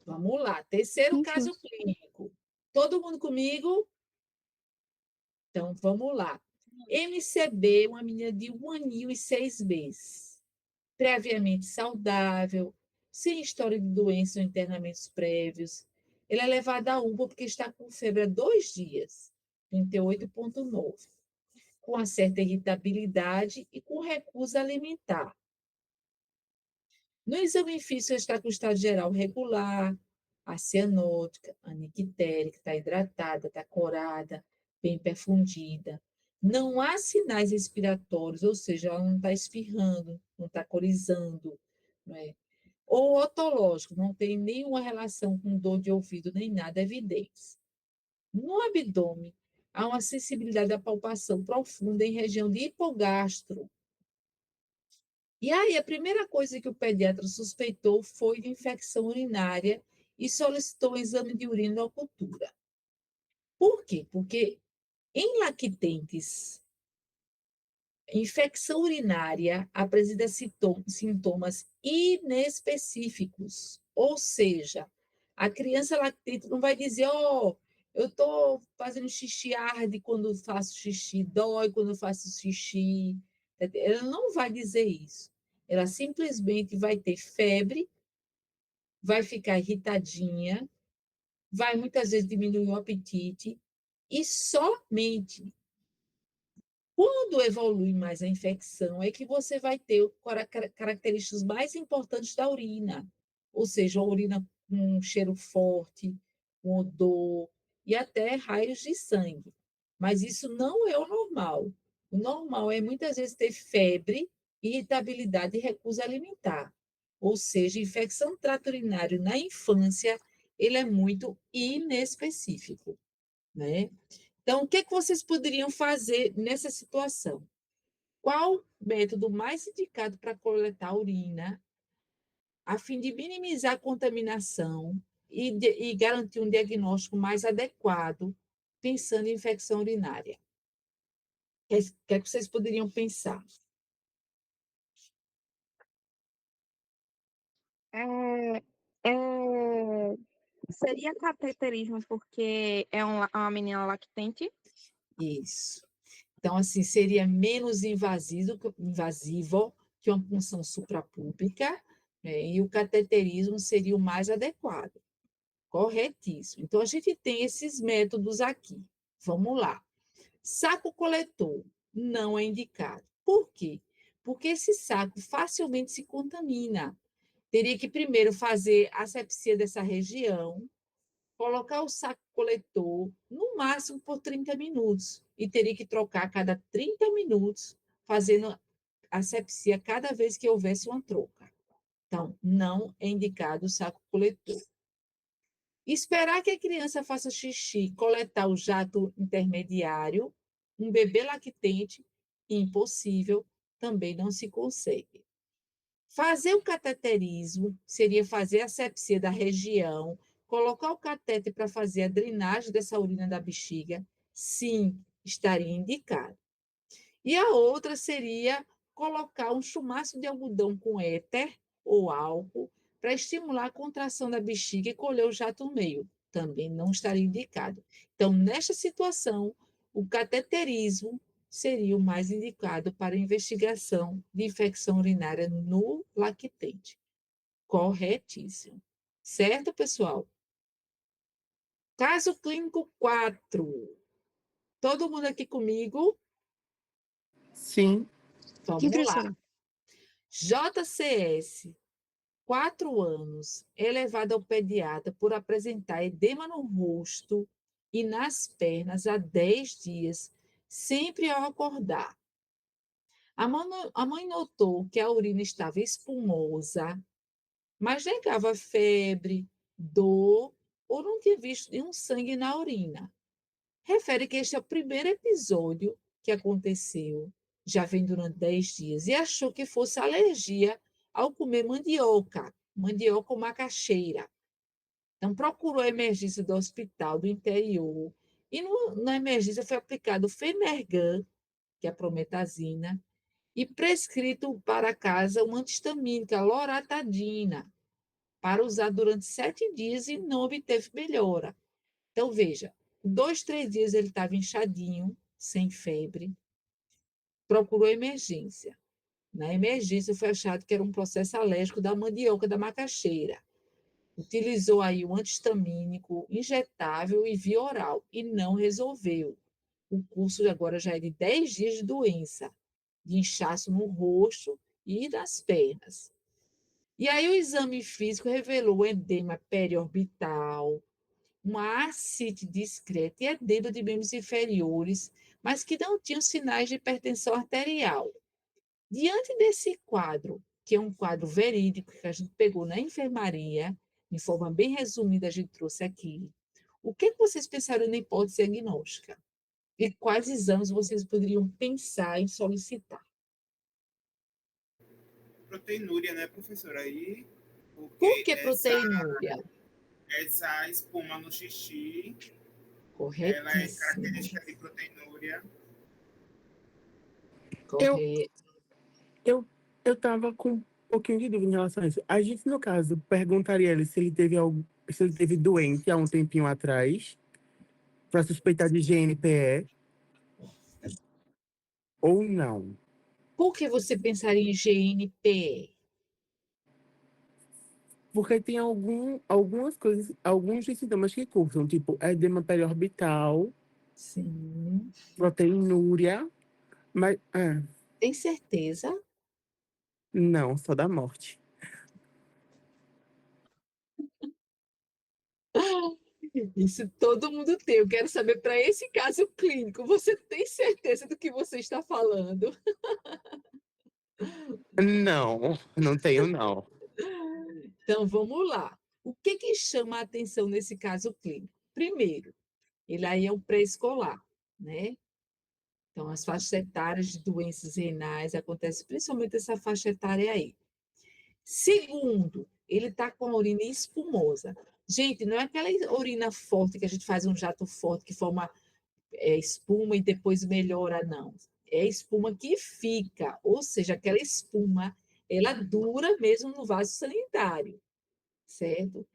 Vamos lá. Terceiro Sim, caso sim. clínico. Todo mundo comigo? Então, vamos lá. MCB, uma menina de 1 aninho e 6 meses. Previamente saudável, sem história de doença ou internamentos prévios. Ela é levada à UPA porque está com febre há 2 dias, 38,9, com uma certa irritabilidade e com recusa alimentar. No exame físico, ela está com estado geral regular, a cianótica, a nictérica, está hidratada, está corada, bem perfundida. Não há sinais respiratórios, ou seja, ela não está espirrando, não está corizando, não é? Ou otológico, não tem nenhuma relação com dor de ouvido nem nada evidente. No abdômen, há uma sensibilidade à palpação profunda em região de hipogastro. E aí, a primeira coisa que o pediatra suspeitou foi de infecção urinária e solicitou um exame de urina ou cultura. Por quê? Porque em lactentes, infecção urinária apresenta sintomas inespecíficos, ou seja, a criança lactente não vai dizer, ó, eu estou fazendo xixi, arde quando faço xixi, dói quando faço xixi. Ela não vai dizer isso. Ela simplesmente vai ter febre, vai ficar irritadinha, vai muitas vezes diminuir o apetite e somente quando evolui mais a infecção, é que você vai ter características mais importantes da urina, ou seja, a urina com um cheiro forte, com odor e até raios de sangue. Mas isso não é o normal. O normal é muitas vezes ter febre, irritabilidade e recusa alimentar. Ou seja, infecção do trato urinário na infância, ele é muito inespecífico, né? Então, o que vocês poderiam fazer nessa situação? Qual o método mais indicado para coletar urina, a fim de minimizar a contaminação e garantir um diagnóstico mais adequado, pensando em infecção urinária? O que é que vocês poderiam pensar? É, é, seria cateterismo porque é uma menina lactente? Isso. Então, assim, seria menos invasivo que uma punção suprapúbica, né? E o cateterismo seria o mais adequado. Corretíssimo. Então, a gente tem esses métodos aqui. Vamos lá. Saco coletor não é indicado. Por quê? Porque esse saco facilmente se contamina. Teria que primeiro fazer asepsia dessa região, colocar o saco coletor no máximo por 30 minutos e teria que trocar a cada 30 minutos, fazendo asepsia cada vez que houvesse uma troca. Então, não é indicado o saco coletor. Esperar que a criança faça xixi, coletar o jato intermediário, um bebê lactente, impossível, também não se consegue. Fazer o cateterismo seria fazer a asepsia da região, colocar o catéter para fazer a drenagem dessa urina da bexiga, sim, estaria indicado. E a outra seria colocar um chumaço de algodão com éter ou álcool para estimular a contração da bexiga e colher o jato no meio. Também não estaria indicado. Então, nesta situação, o cateterismo seria o mais indicado para investigação de infecção urinária no lactente. Corretíssimo. Certo, pessoal? Caso clínico 4. Todo mundo aqui comigo? Sim. Sim, Vamos lá. professora. JCS, 4 anos, é levado ao pediatra por apresentar edema no rosto e nas pernas há 10 dias, sempre ao acordar. A mãe notou que a urina estava espumosa, mas negava febre, dor ou não tinha visto nenhum sangue na urina. Refere que este é o primeiro episódio que aconteceu, já vem durante 10 dias, e achou que fosse alergia ao comer mandioca ou macaxeira. Então, procurou a emergência do hospital do interior, e na emergência foi aplicado Fenergan, que é a prometazina, e prescrito para casa uma antistamínica, loratadina, para usar durante 7 dias e não obteve melhora. Então, veja, 2, 3 dias ele estava inchadinho, sem febre, procurou emergência. Na emergência foi achado que era um processo alérgico da mandioca da macaxeira. Utilizou aí um antistamínico injetável e via oral e não resolveu. O curso agora já é de 10 dias de doença, de inchaço no rosto e nas pernas. E aí o exame físico revelou edema periorbital, uma ascite discreta e edema de membros inferiores, mas que não tinham sinais de hipertensão arterial. Diante desse quadro, que é um quadro verídico que a gente pegou na enfermaria, de forma bem resumida, a gente trouxe aqui, o que vocês pensaram na hipótese diagnóstica? E quais exames vocês poderiam pensar em solicitar? Proteinúria, né, professora? Aí, Por porque que proteinúria? essa espuma no xixi, ela é Corretíssimo. característica de proteinúria. Eu, Correto. eu tava com um pouquinho de dúvida em relação a isso. A gente, no caso, perguntaria ele se ele teve algo, se ele teve doente há um tempinho atrás, para suspeitar de GNPE, ou não. Por que você pensaria em GNPE? Porque tem algumas coisas, alguns dos sintomas que cursam, tipo edema periorbital, Sim. proteinúria, mas Tem certeza? não, só da morte. Isso todo mundo tem. Eu quero saber, para esse caso clínico, você tem certeza do que você está falando? Não, não tenho, não. Então, vamos lá. O que chama a atenção nesse caso clínico? Primeiro, ele aí é um pré-escolar, né? Então, as faixas etárias de doenças renais acontecem principalmente essa faixa etária aí. Segundo, ele está com a urina espumosa. Gente, não é aquela urina forte que a gente faz um jato forte que forma espuma e depois melhora, não. É espuma que fica, ou seja, aquela espuma, ela dura mesmo no vaso sanitário, certo?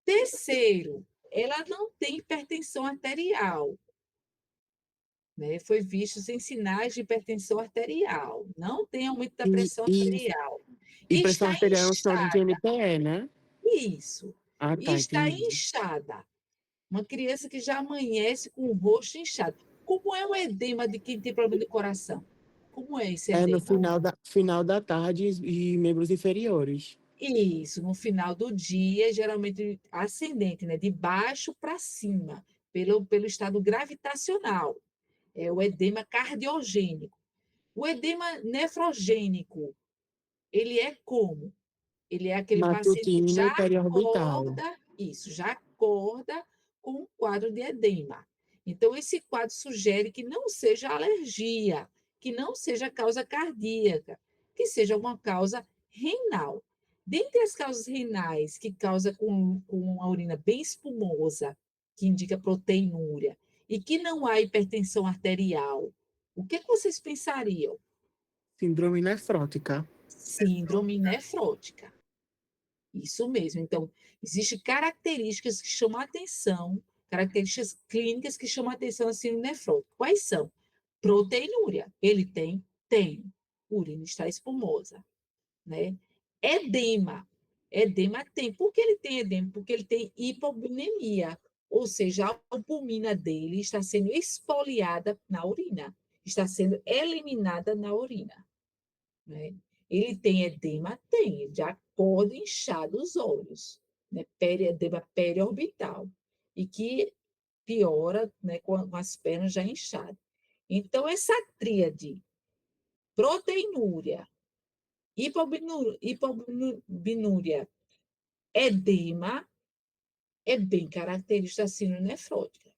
Terceiro, ela não tem hipertensão arterial, né? Foi visto sem sinais de hipertensão arterial, não tem aumento da E, pressão e, arterial. e E pressão está arterial é um sinal de inchada, GNPE, né? isso. Ah, E tá, está entendi. inchada. Uma criança que já amanhece com o rosto inchado. Como é o edema de quem tem problema de coração? Como é esse É no edema? final da tarde e membros inferiores. Isso, no final do dia, geralmente ascendente, né? De baixo para cima, pelo estado gravitacional. É o edema cardiogênico. O edema nefrogênico, ele é como? Ele é aquele paciente que Matutino já e periorbital. acorda, isso, já acorda com um quadro de edema. Então, esse quadro sugere que não seja alergia, que não seja causa cardíaca, que seja alguma causa renal. Dentre as causas renais que causa com a urina bem espumosa, que indica proteinúria, e que não há hipertensão arterial, o que vocês pensariam? Síndrome nefrótica. Síndrome nefrótica. Isso mesmo. Então, existem características que chamam a atenção, características clínicas que chamam a atenção da síndrome nefrótica. Quais são? Proteinúria. Ele tem? Tem. Urina está espumosa, né? Edema. Edema tem. Por que ele tem edema? Porque ele tem hipobulimia, ou seja, a albumina dele está sendo expoliada na urina, está sendo eliminada na urina, né? Ele tem edema? Tem, ele já acorda inchado os olhos, né? Edema periorbital, e que piora, né, com as pernas já inchadas. Então, essa tríade, proteinúria, hipobinúria, edema, É bem característico da síndrome nefrótica.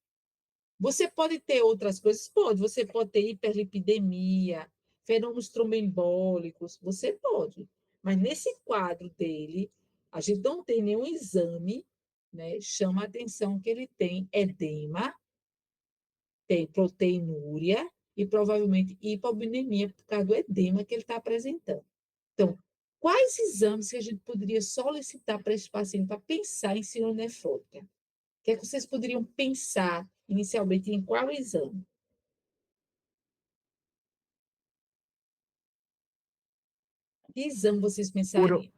Você pode ter outras coisas? Pode. Você pode ter hiperlipidemia, fenômenos tromboembólicos, você pode. Mas nesse quadro dele, a gente não tem nenhum exame, né? Chama a atenção que ele tem edema, tem proteinúria e provavelmente hipoaminemia por causa do edema que ele está apresentando. Então, quais exames que a gente poderia solicitar para esse paciente para pensar em síndrome nefrótica? O que é que vocês poderiam pensar inicialmente em qual exame? Que exame vocês Uro, pensariam?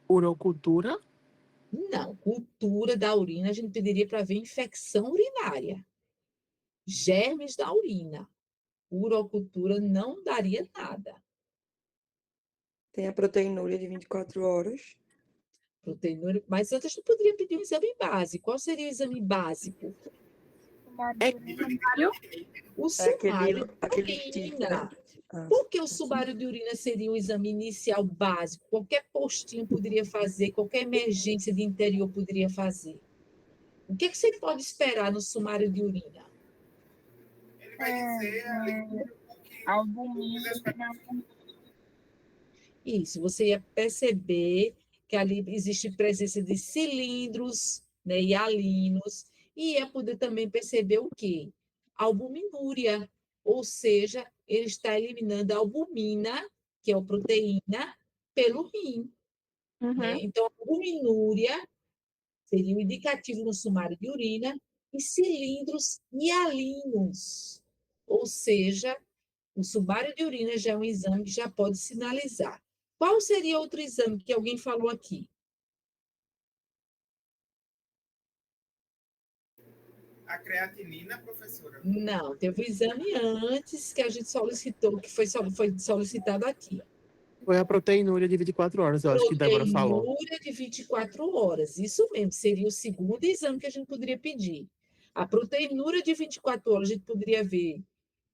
urocultura? Não, cultura da urina, a gente pediria para ver infecção urinária, germes da urina. Urocultura não daria nada. Tem a proteinúria de 24 horas. Proteinúria, mas antes a gente poderia pedir um exame básico. Qual seria o exame básico? O É aquele, sumário de aquele tipo, né? urina. Ah, Por que o sumário de urina seria o exame inicial básico? Qualquer postinho poderia fazer, qualquer emergência de interior poderia fazer. O que você pode esperar no sumário de urina? Ele vai dizer ali o que albumina. Isso, você ia perceber que ali existe presença de cilindros, né, e alinos, e ia poder também perceber o quê? Albuminúria, ou seja, ele está eliminando a albumina, que é a proteína, pelo rim. Né? Então, a albuminúria seria o indicativo no sumário de urina, e cilindros hialinos, ou seja, o sumário de urina já é um exame que já pode sinalizar. Qual seria outro exame que alguém falou aqui? a creatinina, professora. Não, teve um exame antes que a gente solicitou, que foi solicitado aqui. Foi a proteinúria de 24 horas, eu acho que Débora falou. Proteinúria de 24 horas. Isso mesmo, seria o segundo exame que a gente poderia pedir. A proteinúria de 24 horas, a gente poderia ver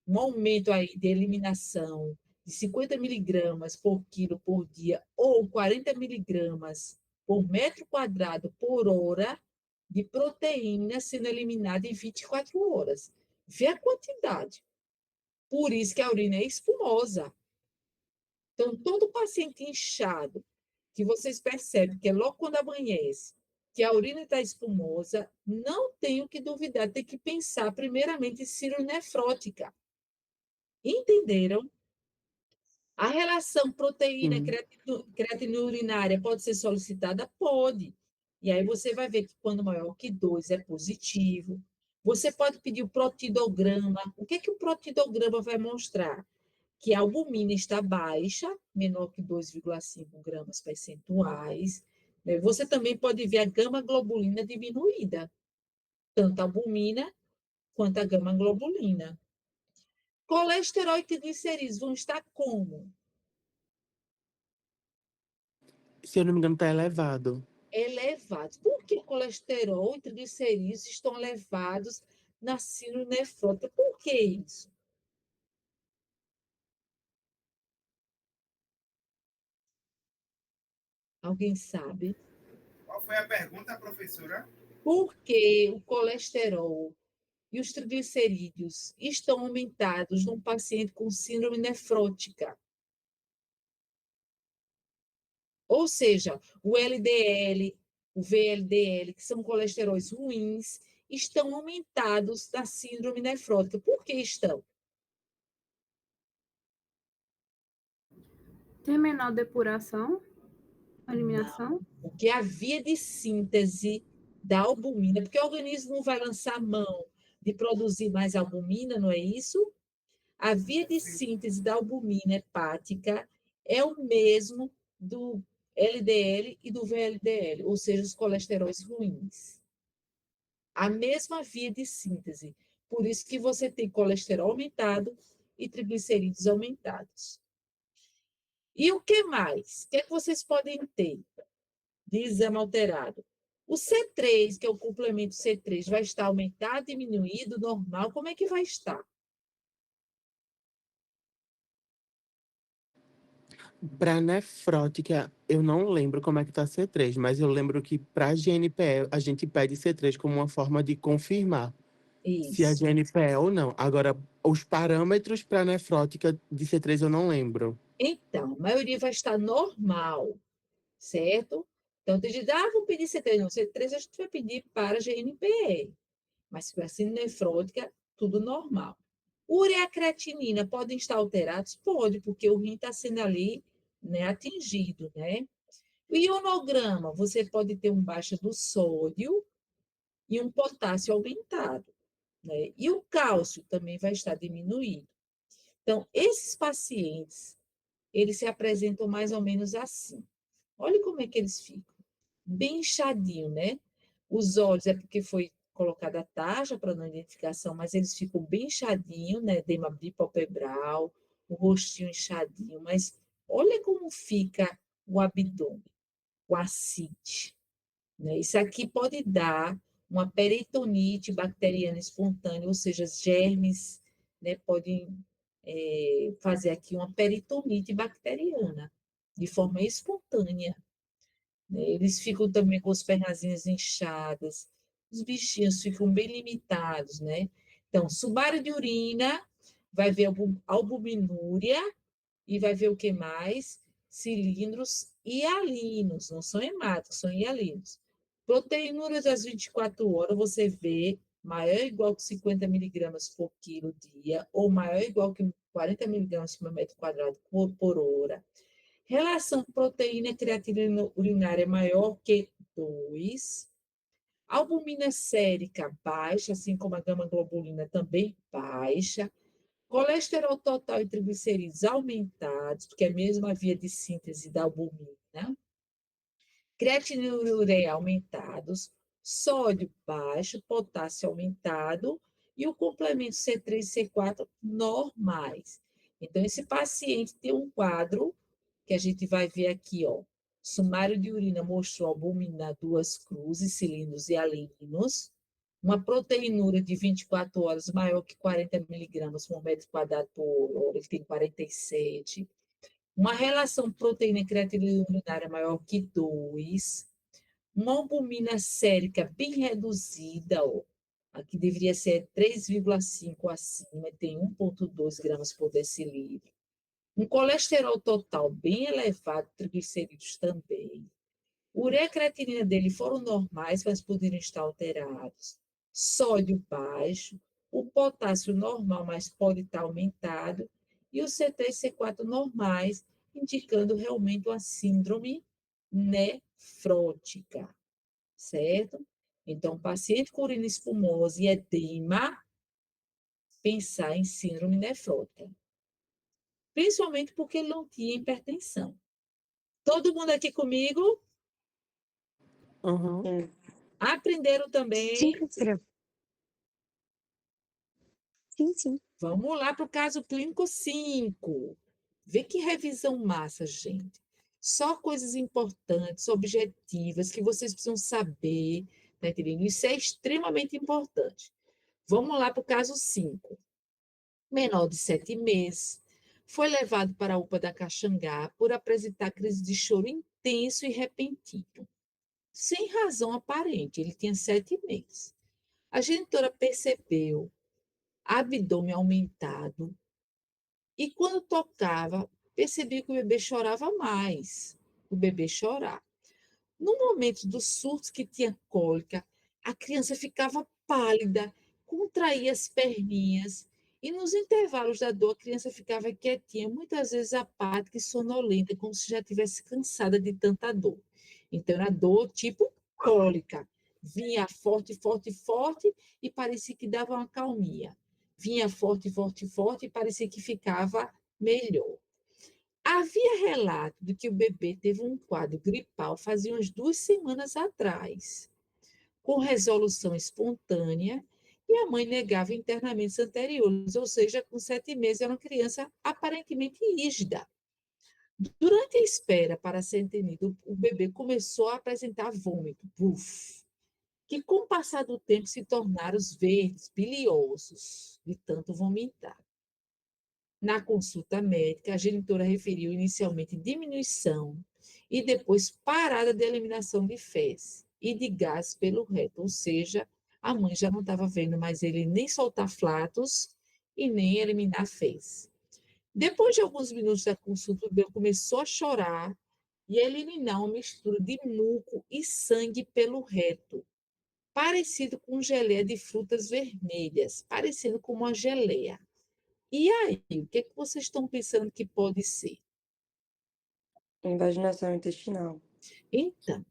um aumento aí de eliminação de 50 miligramas por quilo por dia ou 40 miligramas por metro quadrado por hora de proteína sendo eliminada em 24 horas. Vê a quantidade. Por isso que a urina é espumosa. Então, todo paciente inchado, que vocês percebem que é logo quando amanhece, que a urina está espumosa, não tem o que duvidar, tem que pensar primeiramente em síndrome nefrótica. Entenderam? A relação Sim. proteína-creatina urinária pode ser solicitada? Pode. E aí você vai ver que quando maior que 2 é positivo. Você pode pedir o protidograma. O que é que o protidograma vai mostrar? Que a albumina está baixa, menor que 2,5 gramas percentuais. Né? Você também pode ver a gama-globulina diminuída, tanto a albumina quanto a gama-globulina. Colesterol e triglicerídeos vão estar como? Se eu não me engano, está elevado. Elevados. Por que colesterol e triglicerídeos estão elevados na síndrome nefrótica? Por que isso? Alguém sabe? Qual foi a pergunta, professora? Por que o colesterol e os triglicerídeos estão aumentados num paciente com síndrome nefrótica? Ou seja, o LDL, o VLDL, que são colesteróis ruins, estão aumentados na síndrome nefrótica. Por que estão? Tem menor depuração? Eliminação? Porque a via de síntese da albumina, porque o organismo não vai lançar mão de produzir mais albumina, não é isso? A via de síntese da albumina hepática é o mesmo do LDL e do VLDL, ou seja, os colesteróis ruins. A mesma via de síntese. Por isso que você tem colesterol aumentado e triglicerídeos aumentados. E o que mais? O que é que vocês podem ter de exame alterado? O C3, que é o complemento C3, vai estar aumentado, diminuído, normal? Como é que vai estar? Para nefrótica, eu não lembro como é que tá C3, mas eu lembro que para GNPE a gente pede C3 como uma forma de confirmar se a Isso. GNPE é ou não. Agora, os parâmetros para nefrótica de C3 eu não lembro. Então, a maioria vai estar normal, certo? Então, tem gente, vamos pedir C3. Não, C3 a gente vai pedir para GNPE, mas se for assim, nefrótica, tudo normal. Ureia e creatinina podem estar alterados? Pode, porque o rim está sendo ali, né, atingido, né? O ionograma, você pode ter um baixa do sódio e um potássio aumentado, né? E o cálcio também vai estar diminuído. Então, esses pacientes, eles se apresentam mais ou menos assim. Olha como é que eles ficam. Bem inchadinho, né? Os olhos é porque foi colocada a taxa para não identificação, mas eles ficam bem inchadinho, né? Edema bipalpebral, o rostinho inchadinho, mas olha como fica o abdômen, o ascite, né? Isso aqui pode dar uma peritonite bacteriana espontânea, ou seja, germes, né, podem fazer aqui uma peritonite bacteriana, de forma espontânea, né? Eles ficam também com as pernazinhas inchadas, os bichinhos ficam bem limitados, né? Então, sumário de urina, vai ver albuminúria e vai ver o que mais? Cilindros hialinos, não são hemáticos, são hialinos. Proteinuras às 24 horas, você vê maior ou igual que 50 miligramas por quilo dia, ou maior ou igual que 40 miligramas por metro quadrado por hora. Relação proteína creatina urinária maior que 2. Albumina sérica baixa, assim como a gama-globulina também baixa. Colesterol total e triglicerídeos aumentados, porque é a mesma via de síntese da albumina. Creatinina e ureia aumentados. Sódio baixo, potássio aumentado e o complemento C3 e C4 normais. Então, esse paciente tem um quadro que a gente vai ver aqui, ó. Sumário de urina mostrou albumina 2 cruzes, cilindros e alinos. Uma proteinúria de 24 horas maior que 40 miligramas por metro quadrado por hora, ele tem 47. Uma relação proteína creatina urinária maior que 2. Uma albumina sérica bem reduzida, ó. Aqui deveria ser 3,5 acima, tem 1,2 gramas por decilitro. Um colesterol total bem elevado, triglicerídeos também. Ureia e creatinina dele foram normais, mas poderiam estar alterados. Sódio baixo, o potássio normal, mas pode estar aumentado, e o C3 e C4 normais, indicando realmente uma síndrome nefrótica, certo? Então, paciente com urina espumosa e edema, pensar em síndrome nefrótica, principalmente porque ele não tinha hipertensão. Todo mundo aqui comigo? Uhum. Sim. Aprenderam Sim, também? professora. Sim, sim. Vamos lá para o caso clínico 5. Vê que revisão massa, gente. Só coisas importantes, objetivas, que vocês precisam saber, tá entendendo? Isso é extremamente importante. Vamos lá para o caso 5. Menor de 7 meses, foi levado para a UPA da Caxangá por apresentar crise de choro intenso e repentino, sem razão aparente. Ele tinha 7 meses. A genitora percebeu abdômen aumentado e, quando tocava, percebia que o bebê chorava mais. O bebê chorava. No momento dos surtos que tinha cólica, a criança ficava pálida, contraía as perninhas, e nos intervalos da dor, a criança ficava quietinha, muitas vezes apática e sonolenta, como se já estivesse cansada de tanta dor. Então, era dor tipo cólica. Vinha forte, forte, forte, e parecia que dava uma calmia. Vinha forte, forte, forte, e parecia que ficava melhor. Havia relato de que o bebê teve um quadro gripal fazia umas 2 semanas atrás, com resolução espontânea, e a mãe negava internamentos anteriores, ou seja, com 7 meses era uma criança aparentemente rígida. Durante a espera para ser entendido, o bebê começou a apresentar vômito, buf, que com o passar do tempo se tornaram os verdes, biliosos, de tanto vomitar. Na consulta médica, a genitora referiu inicialmente diminuição e depois parada de eliminação de fezes e de gás pelo reto, ou seja, a mãe já não estava vendo mais ele nem soltar flatos e nem eliminar fezes. Depois de alguns minutos da consulta, o bebê começou a chorar e a eliminar uma mistura de muco e sangue pelo reto, parecido com geleia de frutas vermelhas, parecendo com uma geleia. E aí, o que é que vocês estão pensando que pode ser? Invaginação intestinal. Então,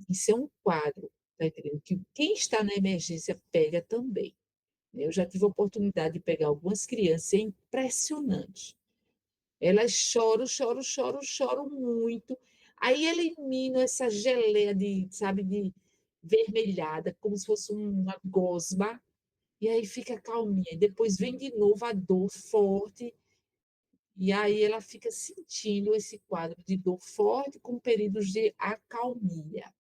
isso é um quadro, tá entendendo? Que quem está na emergência pega também. Eu já tive a oportunidade de pegar algumas crianças, é impressionante. Elas choram, choram, choram, choram muito. Aí eliminam essa geleia de, sabe, de vermelhada, como se fosse uma gosma, e aí fica calminha. E depois vem de novo a dor forte, e aí ela fica sentindo esse quadro de dor forte com períodos de acalmia.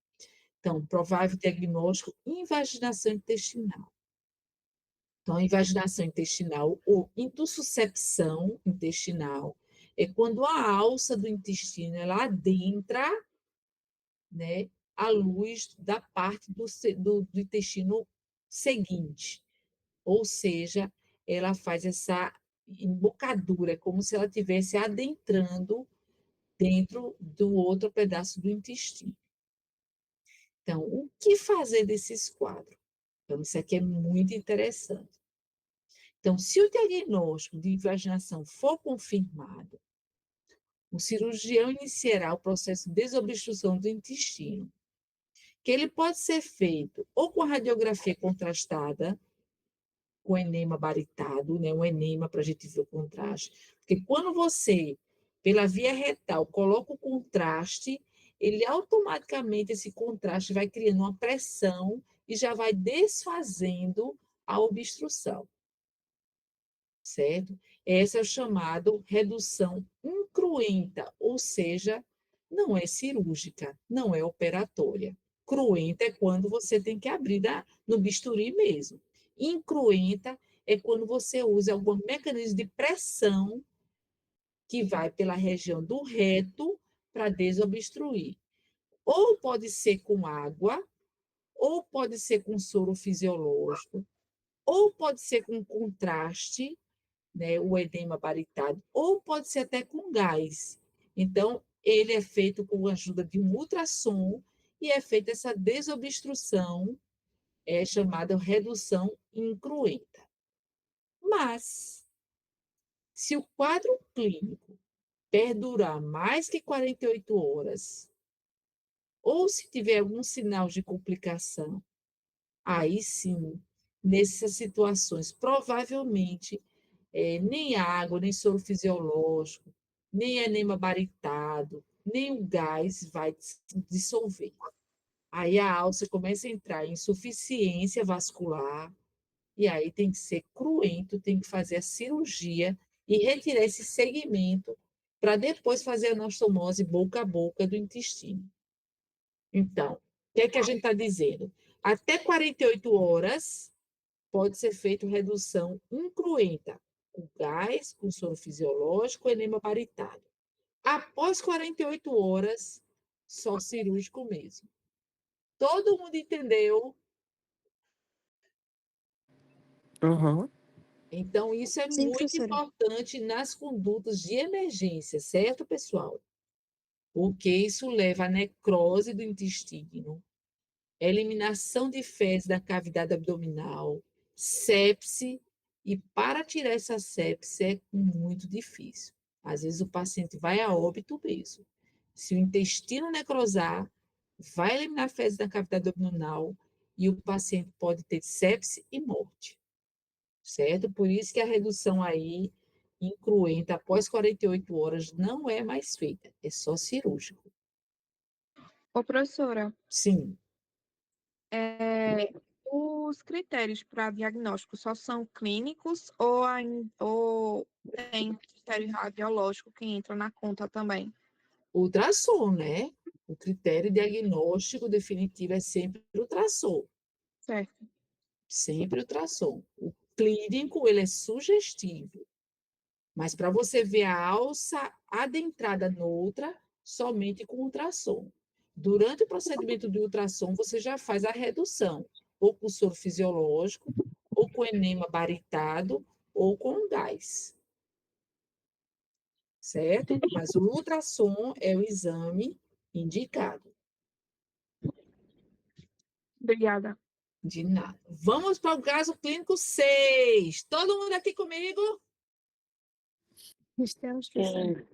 Então, provável diagnóstico, invaginação intestinal. Então, a invaginação intestinal ou intussuscepção intestinal é quando a alça do intestino ela adentra, né, a luz da parte do intestino seguinte, ou seja, ela faz essa embocadura, como se ela estivesse adentrando dentro do outro pedaço do intestino. Então, o que fazer desses quadros? Então, isso aqui é muito interessante. Então, se o diagnóstico de invaginação for confirmado, o cirurgião iniciará o processo de desobstrução do intestino, que ele pode ser feito ou com radiografia contrastada, com enema baritado, né, um enema para a gente ver o contraste, porque quando você, pela via retal, coloca o contraste, ele automaticamente, esse contraste vai criando uma pressão e já vai desfazendo a obstrução, certo? Essa é o chamado redução incruenta, ou seja, não é cirúrgica, não é operatória. Cruenta é quando você tem que abrir no bisturi mesmo. Incruenta é quando você usa algum mecanismo de pressão que vai pela região do reto para desobstruir. Ou pode ser com água, ou pode ser com soro fisiológico, ou pode ser com contraste, né, o edema baritado, ou pode ser até com gás. Então, ele é feito com a ajuda de um ultrassom e é feita essa desobstrução, chamada redução incruenta. Mas, se o quadro clínico perdurar mais que 48 horas, ou se tiver algum sinal de complicação, aí sim, nessas situações, provavelmente nem água, nem soro fisiológico, nem enema baritado, nem o gás vai dissolver. Aí a alça começa a entrar em insuficiência vascular, e aí tem que ser cruento, tem que fazer a cirurgia e retirar esse segmento para depois fazer a anastomose boca a boca do intestino. Então, o que é que a gente está dizendo? Até 48 horas pode ser feita redução incruenta, com gás, com soro fisiológico, enema baritado. Após 48 horas, só cirúrgico mesmo. Todo mundo entendeu? Aham. Então, isso é Sim, muito professora. importante nas condutas de emergência, certo, pessoal? Porque isso leva à necrose do intestino, eliminação de fezes da cavidade abdominal, sepse, e para tirar essa sepse é muito difícil. Às vezes o paciente vai a óbito mesmo. Se o intestino necrosar, vai eliminar fezes da cavidade abdominal e o paciente pode ter sepse e morte, certo? Por isso que a redução aí incruenta após 48 horas não é mais feita, é só cirúrgico. Ô, professora, Sim. os critérios para diagnóstico só são clínicos ou tem critério radiológico que entra na conta também? Ultrassom, né? O critério diagnóstico definitivo é sempre ultrassom, Certo. sempre ultrassom. O clínico, ele é sugestivo, Mas para você ver a alça adentrada noutra, somente com ultrassom. Durante o procedimento de ultrassom, você já faz a redução, ou com soro fisiológico, ou com enema baritado, ou com gás. Certo? Mas o ultrassom é o exame indicado. Obrigada. De nada. Vamos para o caso clínico 6. Todo mundo aqui comigo? Estamos pensando. Sim.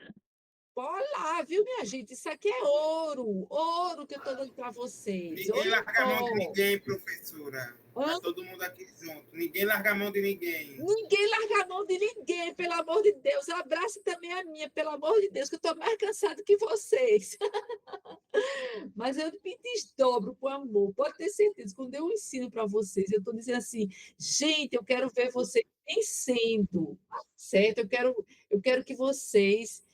Bora lá, viu, minha gente? Isso aqui é ouro. Ouro que eu estou dando para vocês. Ninguém Ouro em larga a mão de pó. ninguém, professora. Hã? Tá todo mundo aqui junto. Ninguém larga a mão de ninguém. Ninguém larga a mão de ninguém, pelo amor de Deus. Abrace também a minha, pelo amor de Deus, que eu estou mais cansada que vocês. Mas eu me desdobro com amor. Pode ter certeza. Quando eu ensino para vocês, eu estou dizendo assim, gente, eu quero ver vocês vencendo, certo? Eu quero que vocês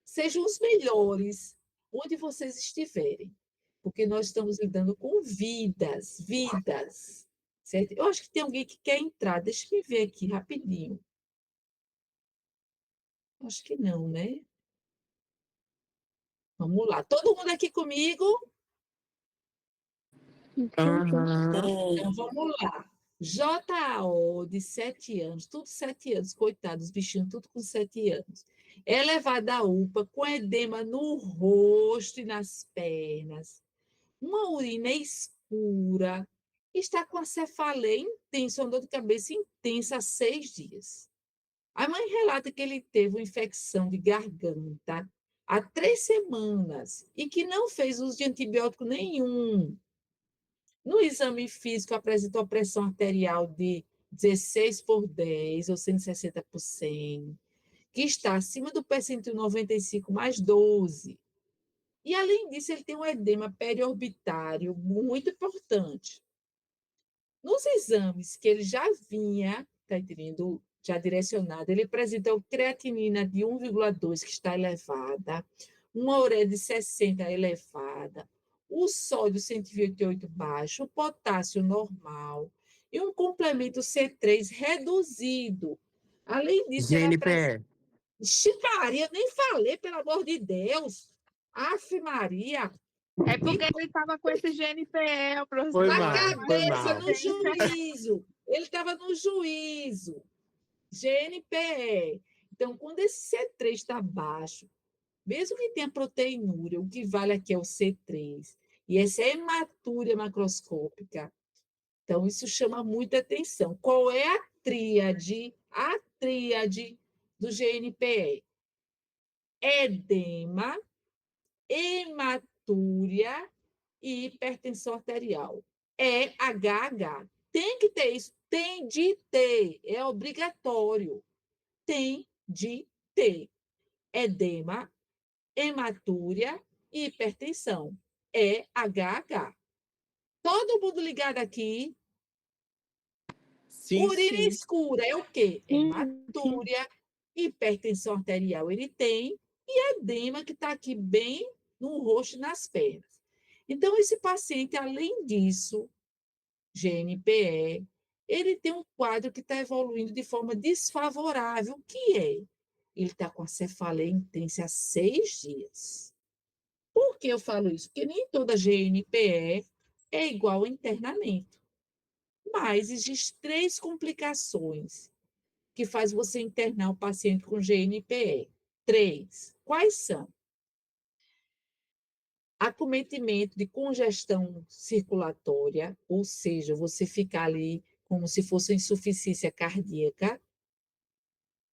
sejam os melhores onde vocês estiverem, porque nós estamos lidando com vidas, vidas, certo? Eu acho que tem alguém que quer entrar. Deixa eu ver aqui rapidinho. Acho que não, né? Vamos lá. Todo mundo aqui comigo? Aham. Então, vamos lá. JAO, de 7 anos, tudo 7 anos, coitados, os bichinhos, tudo com 7 anos. É levada à UPA com edema no rosto e nas pernas, uma urina escura, está com a cefaleia intensa, uma dor de cabeça intensa há 6 dias. A mãe relata que ele teve uma infecção de garganta há 3 semanas e que não fez uso de antibiótico nenhum. No exame físico, apresentou a pressão arterial de 16/10, ou 160%, que está acima do percentil 95 mais 12. E, além disso, ele tem um edema periorbitário muito importante. Nos exames que ele já vinha, está entendendo, já direcionado, ele apresentou creatinina de 1,2, que está elevada, uma ureia de 60 elevada, o sódio 128 baixo, o potássio normal e um complemento C3 reduzido. Além disso, ele apresenta... GNPE. Ixi, Maria, eu nem falei, pelo amor de Deus. Afe Maria, É porque ele estava com esse GNPE, Foi professora. na mal, foi cabeça, mal. no juízo. Ele estava no juízo. GNPE. Então, quando esse C3 está baixo, mesmo que tenha proteinúria, o que vale aqui é o C3, e essa é hematúria macroscópica, então isso chama muita atenção. Qual é a tríade? A tríade do GNPE: edema, hematúria e hipertensão arterial. É HH. Tem que ter isso. Tem de ter. É obrigatório. Tem de ter. Edema, hematúria e hipertensão. É HH. Todo mundo ligado aqui. Sim, Urina sim. escura é o quê? Sim. Hematúria, hipertensão arterial ele tem, e edema que está aqui bem no rosto e nas pernas. Então, esse paciente, além disso, GNPE, ele tem um quadro que está evoluindo de forma desfavorável, que é, ele está com a cefaleia intensa há 6 dias. Por que eu falo isso? Porque nem toda GNPE é igual ao internamento. Mas existem 3 complicações que faz você internar o paciente com GNPE. 3. Quais são? Acometimento de congestão circulatória, ou seja, você ficar ali como se fosse uma insuficiência cardíaca,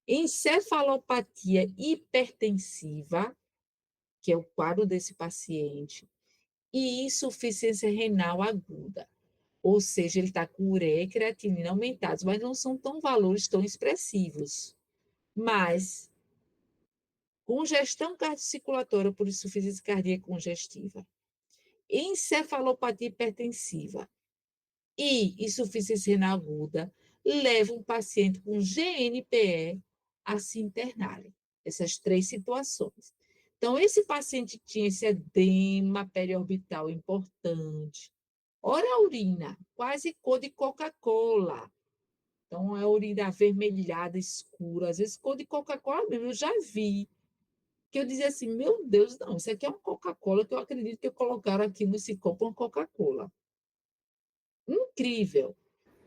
encefalopatia hipertensiva, que é o quadro desse paciente, e insuficiência renal aguda, ou seja, ele está com ureia e creatinina aumentados, mas não são valores tão expressivos. Mas congestão cardiocirculatória por insuficiência cardíaca congestiva, encefalopatia hipertensiva e insuficiência renal aguda levam o paciente com GNPE a se internarem. Essas 3 situações. Então, esse paciente tinha esse edema periorbital importante. Ora, a urina, quase cor de Coca-Cola. Então, é urina avermelhada, escura, às vezes cor de Coca-Cola mesmo. Eu já vi, que eu dizia assim, meu Deus, não, isso aqui é uma Coca-Cola que eu acredito que colocaram aqui nesse copo uma Coca-Cola. Incrível.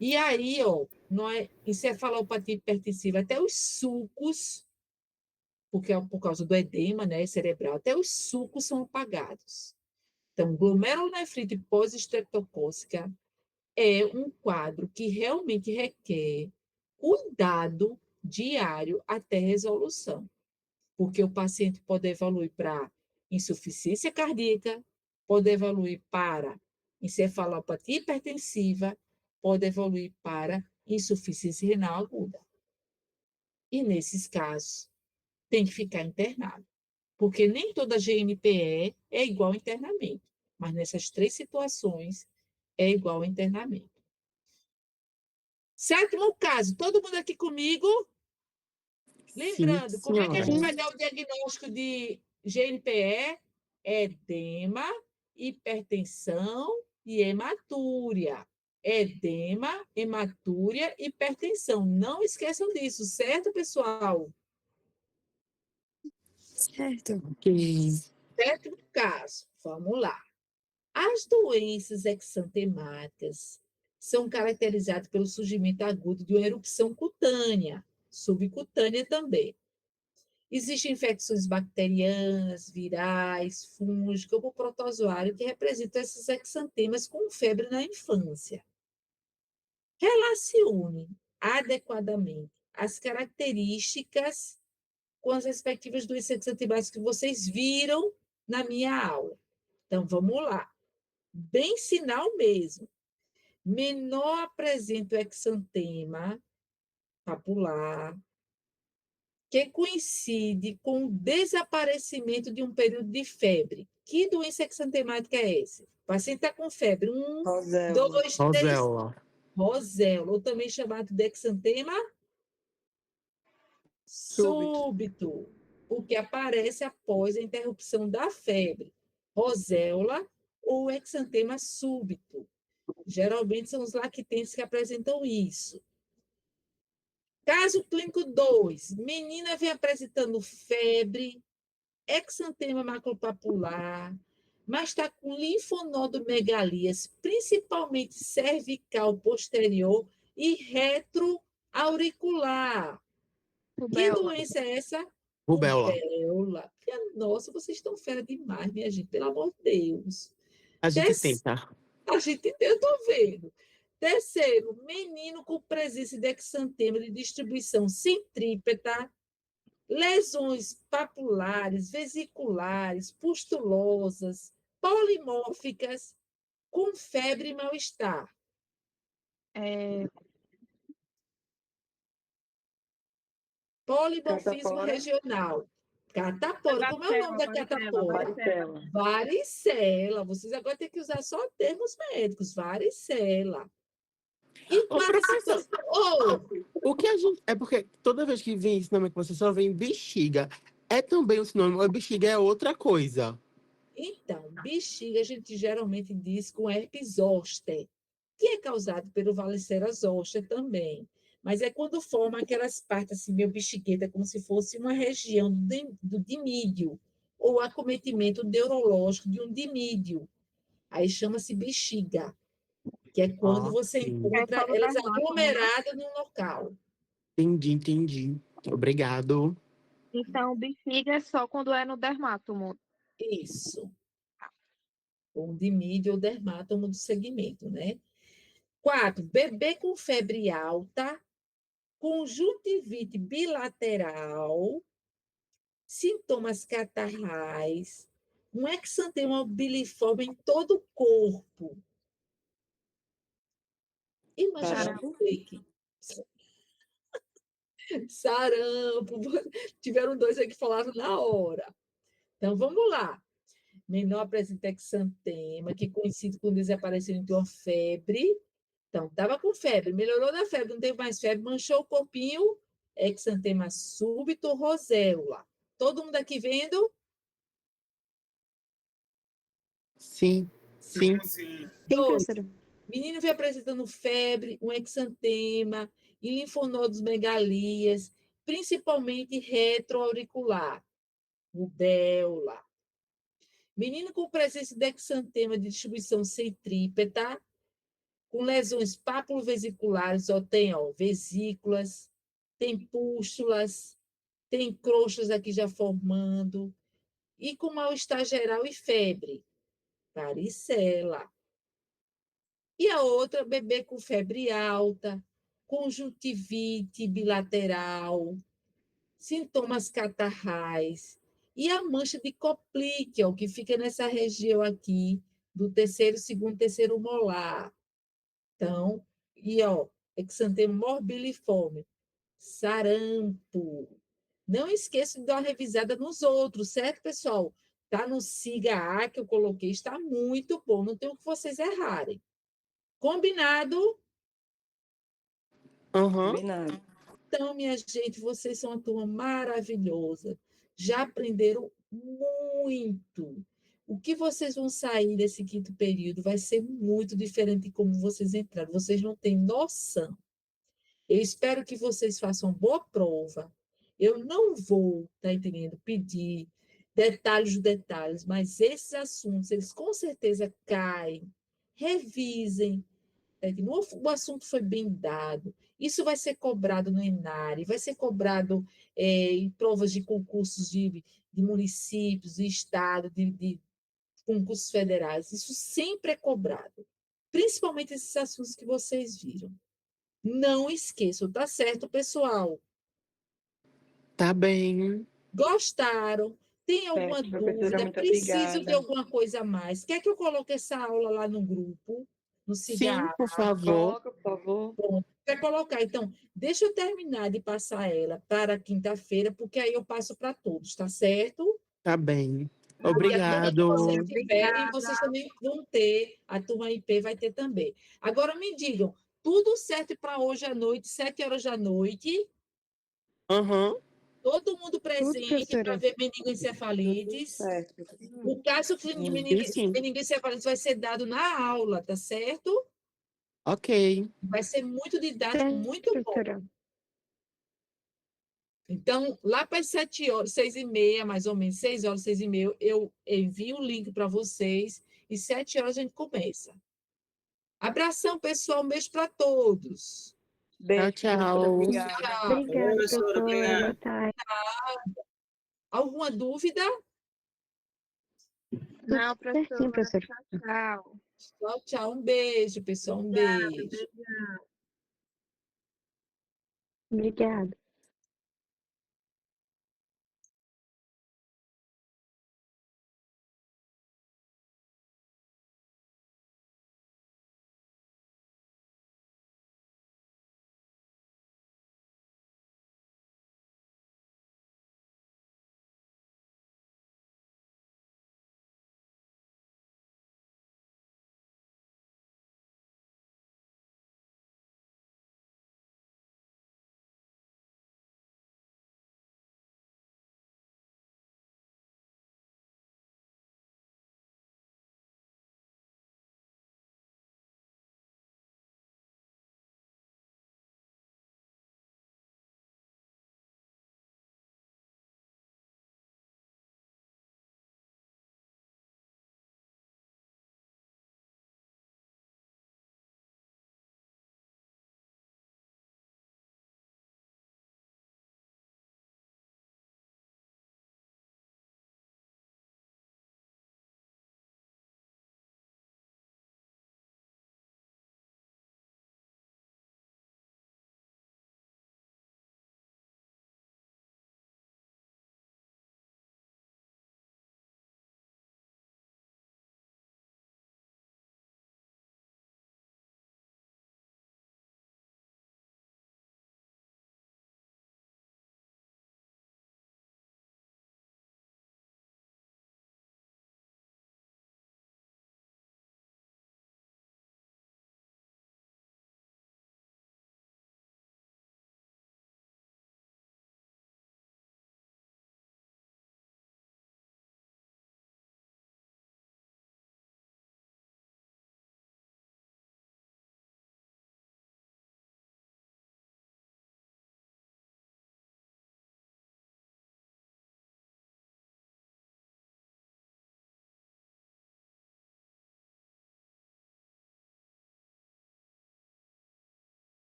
E aí, ó, não é encefalopatia hipertensiva, até os sucos, porque é por causa do edema, né, cerebral, até os sucos são apagados. Então, glomerulonefrite pós-estreptocócica é um quadro que realmente requer cuidado diário até resolução, porque o paciente pode evoluir para insuficiência cardíaca, pode evoluir para encefalopatia hipertensiva, pode evoluir para insuficiência renal aguda. E nesses casos, tem que ficar internado, porque nem toda GNPE é igual ao internamento, mas nessas 3 situações é igual ao internamento. 7º caso, todo mundo aqui comigo? Sim, Lembrando, como é que a gente senhora. vai dar o diagnóstico de GNPE? Edema, hipertensão e hematúria. Edema, hematúria, hipertensão. Não esqueçam disso, certo, pessoal? Certo. Ok. 7º caso, vamos lá. As doenças exantemáticas são caracterizadas pelo surgimento agudo de uma erupção cutânea, subcutânea também. Existem infecções bacterianas, virais, fúngicas ou protozoário que representam esses exantemas com febre na infância. Relacione adequadamente as características com as respectivas doenças exantemáticas que vocês viram na minha aula. Então, vamos lá. Bem sinal mesmo. Menor apresenta o exantema papular, que coincide com o desaparecimento de um período de febre. Que doença exantemática é essa? O paciente está com febre. 1, Roséola. 2, 3. Rosela. Roséola, ou também chamado de exantema Súbito. súbito, o que aparece após a interrupção da febre. Roséola ou exantema súbito. Geralmente são os lactentes que apresentam isso. Caso clínico 2, menina vem apresentando febre, exantema maculopapular, mas está com linfonodomegalias, principalmente cervical posterior e retroauricular. Que Rubéola. doença é essa? Rubéola. Rubéola. Nossa, vocês estão fera demais, minha gente, pelo amor de Deus. A gente tenta. A gente, eu estou vendo. Terceiro, menino com presença de exantema de distribuição centrípeta, lesões papulares, vesiculares, pustulosas, polimórficas, com febre e mal-estar. É, Polimorfismo Catapora. regional. Catapora. Como é o nome da catapora? Varicela. Varicela. Vocês agora têm que usar só termos médicos. Varicela. E Ô, quarta professor, situação. Oh, o que a gente. É porque toda vez que vem esse nome que você só vem bexiga. É também um sinônimo. A bexiga é outra coisa. então, bexiga a gente geralmente diz com herpes zoster, que é causado pelo varicela zoster também. Mas é quando forma aquelas partes assim, meio bexiguenta, como se fosse uma região do dimídio, ou acometimento neurológico de um dimídio. Aí chama-se bexiga, que é quando você Sim. é encontra todo elas dermato, né? aglomeradas num local. Entendi. Obrigado. Então, bexiga é só quando é no dermátomo. Isso. Ou dimídio ou dermátomo do segmento, né? 4, bebê com febre alta, conjuntivite bilateral, sintomas catarrais, um exantema biliforme em todo o corpo. Imagina Sarampo. sarampo, tiveram 2 aí que falaram na hora. Então, vamos lá. Menor apresenta exantema, que coincide com o desaparecimento de uma febre. Então, estava com febre, melhorou da febre, não teve mais febre, manchou o corpinho, exantema súbito, roséola. Todo mundo aqui vendo? Sim. Sim. Sim. Sim, 2, professora. menino vem apresentando febre, um exantema, e linfonodos megalias, principalmente retroauricular, rubéola. Menino com presença de exantema de distribuição centrípeta, com lesões papulovesiculares, ó, tem ó, vesículas, tem pústulas, tem crochas aqui já formando, e com mal-estar geral e febre, varicela. E a outra, bebê com febre alta, conjuntivite bilateral, sintomas catarrais, e a mancha de Koplik, ó, que fica nessa região aqui, do terceiro, segundo, terceiro molar. Então, e ó, exantema morbiliforme, sarampo. Não esqueça de dar uma revisada nos outros, certo, pessoal? Tá no Siga A que eu coloquei, está muito bom, não tem o que vocês errarem. Combinado? Aham. Combinado. Então, minha gente, vocês são uma turma maravilhosa. Já aprenderam muito. O que vocês vão sair desse quinto período vai ser muito diferente de como vocês entraram. Vocês não têm noção. Eu espero que vocês façam boa prova. Eu não vou, tá entendendo, pedir detalhes, mas esses assuntos, eles com certeza caem. Revisem, o assunto foi bem dado. Isso vai ser cobrado no Enare, vai ser cobrado em provas de concursos de municípios, de estado, de concursos federais. Isso sempre é cobrado, principalmente esses assuntos que vocês viram. Não esqueçam, tá certo, pessoal? Tá bem. Gostaram? Tem alguma Certo, professora, dúvida? muito Precisam de obrigada. alguma coisa a mais? Quer que eu coloque essa aula lá no grupo, no Sim, Cigar? por favor. Coloca, por favor. Pronto. Quer colocar? Então, deixa eu terminar de passar ela para quinta-feira, porque aí eu passo para todos, tá certo? Tá bem. Porque a turma que vocês Obrigado. tiverem, vocês também vão ter, a turma IP vai ter também. Agora me digam, tudo certo para hoje à noite, 7 horas da noite, Aham. todo mundo Tudo, presente para professora. ver Tudo meningoencefalites. certo, professora. O caso clínico de E sim. meningoencefalites vai ser dado na aula, tá certo? Ok. Vai ser muito didático, Certo, muito bom. professora. Então, lá para as 7 horas, 6h30, mais ou menos, 6 horas, 6h30, eu envio o link para vocês e 7 horas a gente começa. Abração, pessoal, um beijo para todos. Beijo, Tchau, professora. tchau. Obrigada. Tchau. Obrigada, Professora, professora. obrigado. Boa tarde. Alguma dúvida? Não, Tudo certinho, professora. professora. Tchau. Tchau, tchau. Um beijo, pessoal. Um beijo. Obrigada.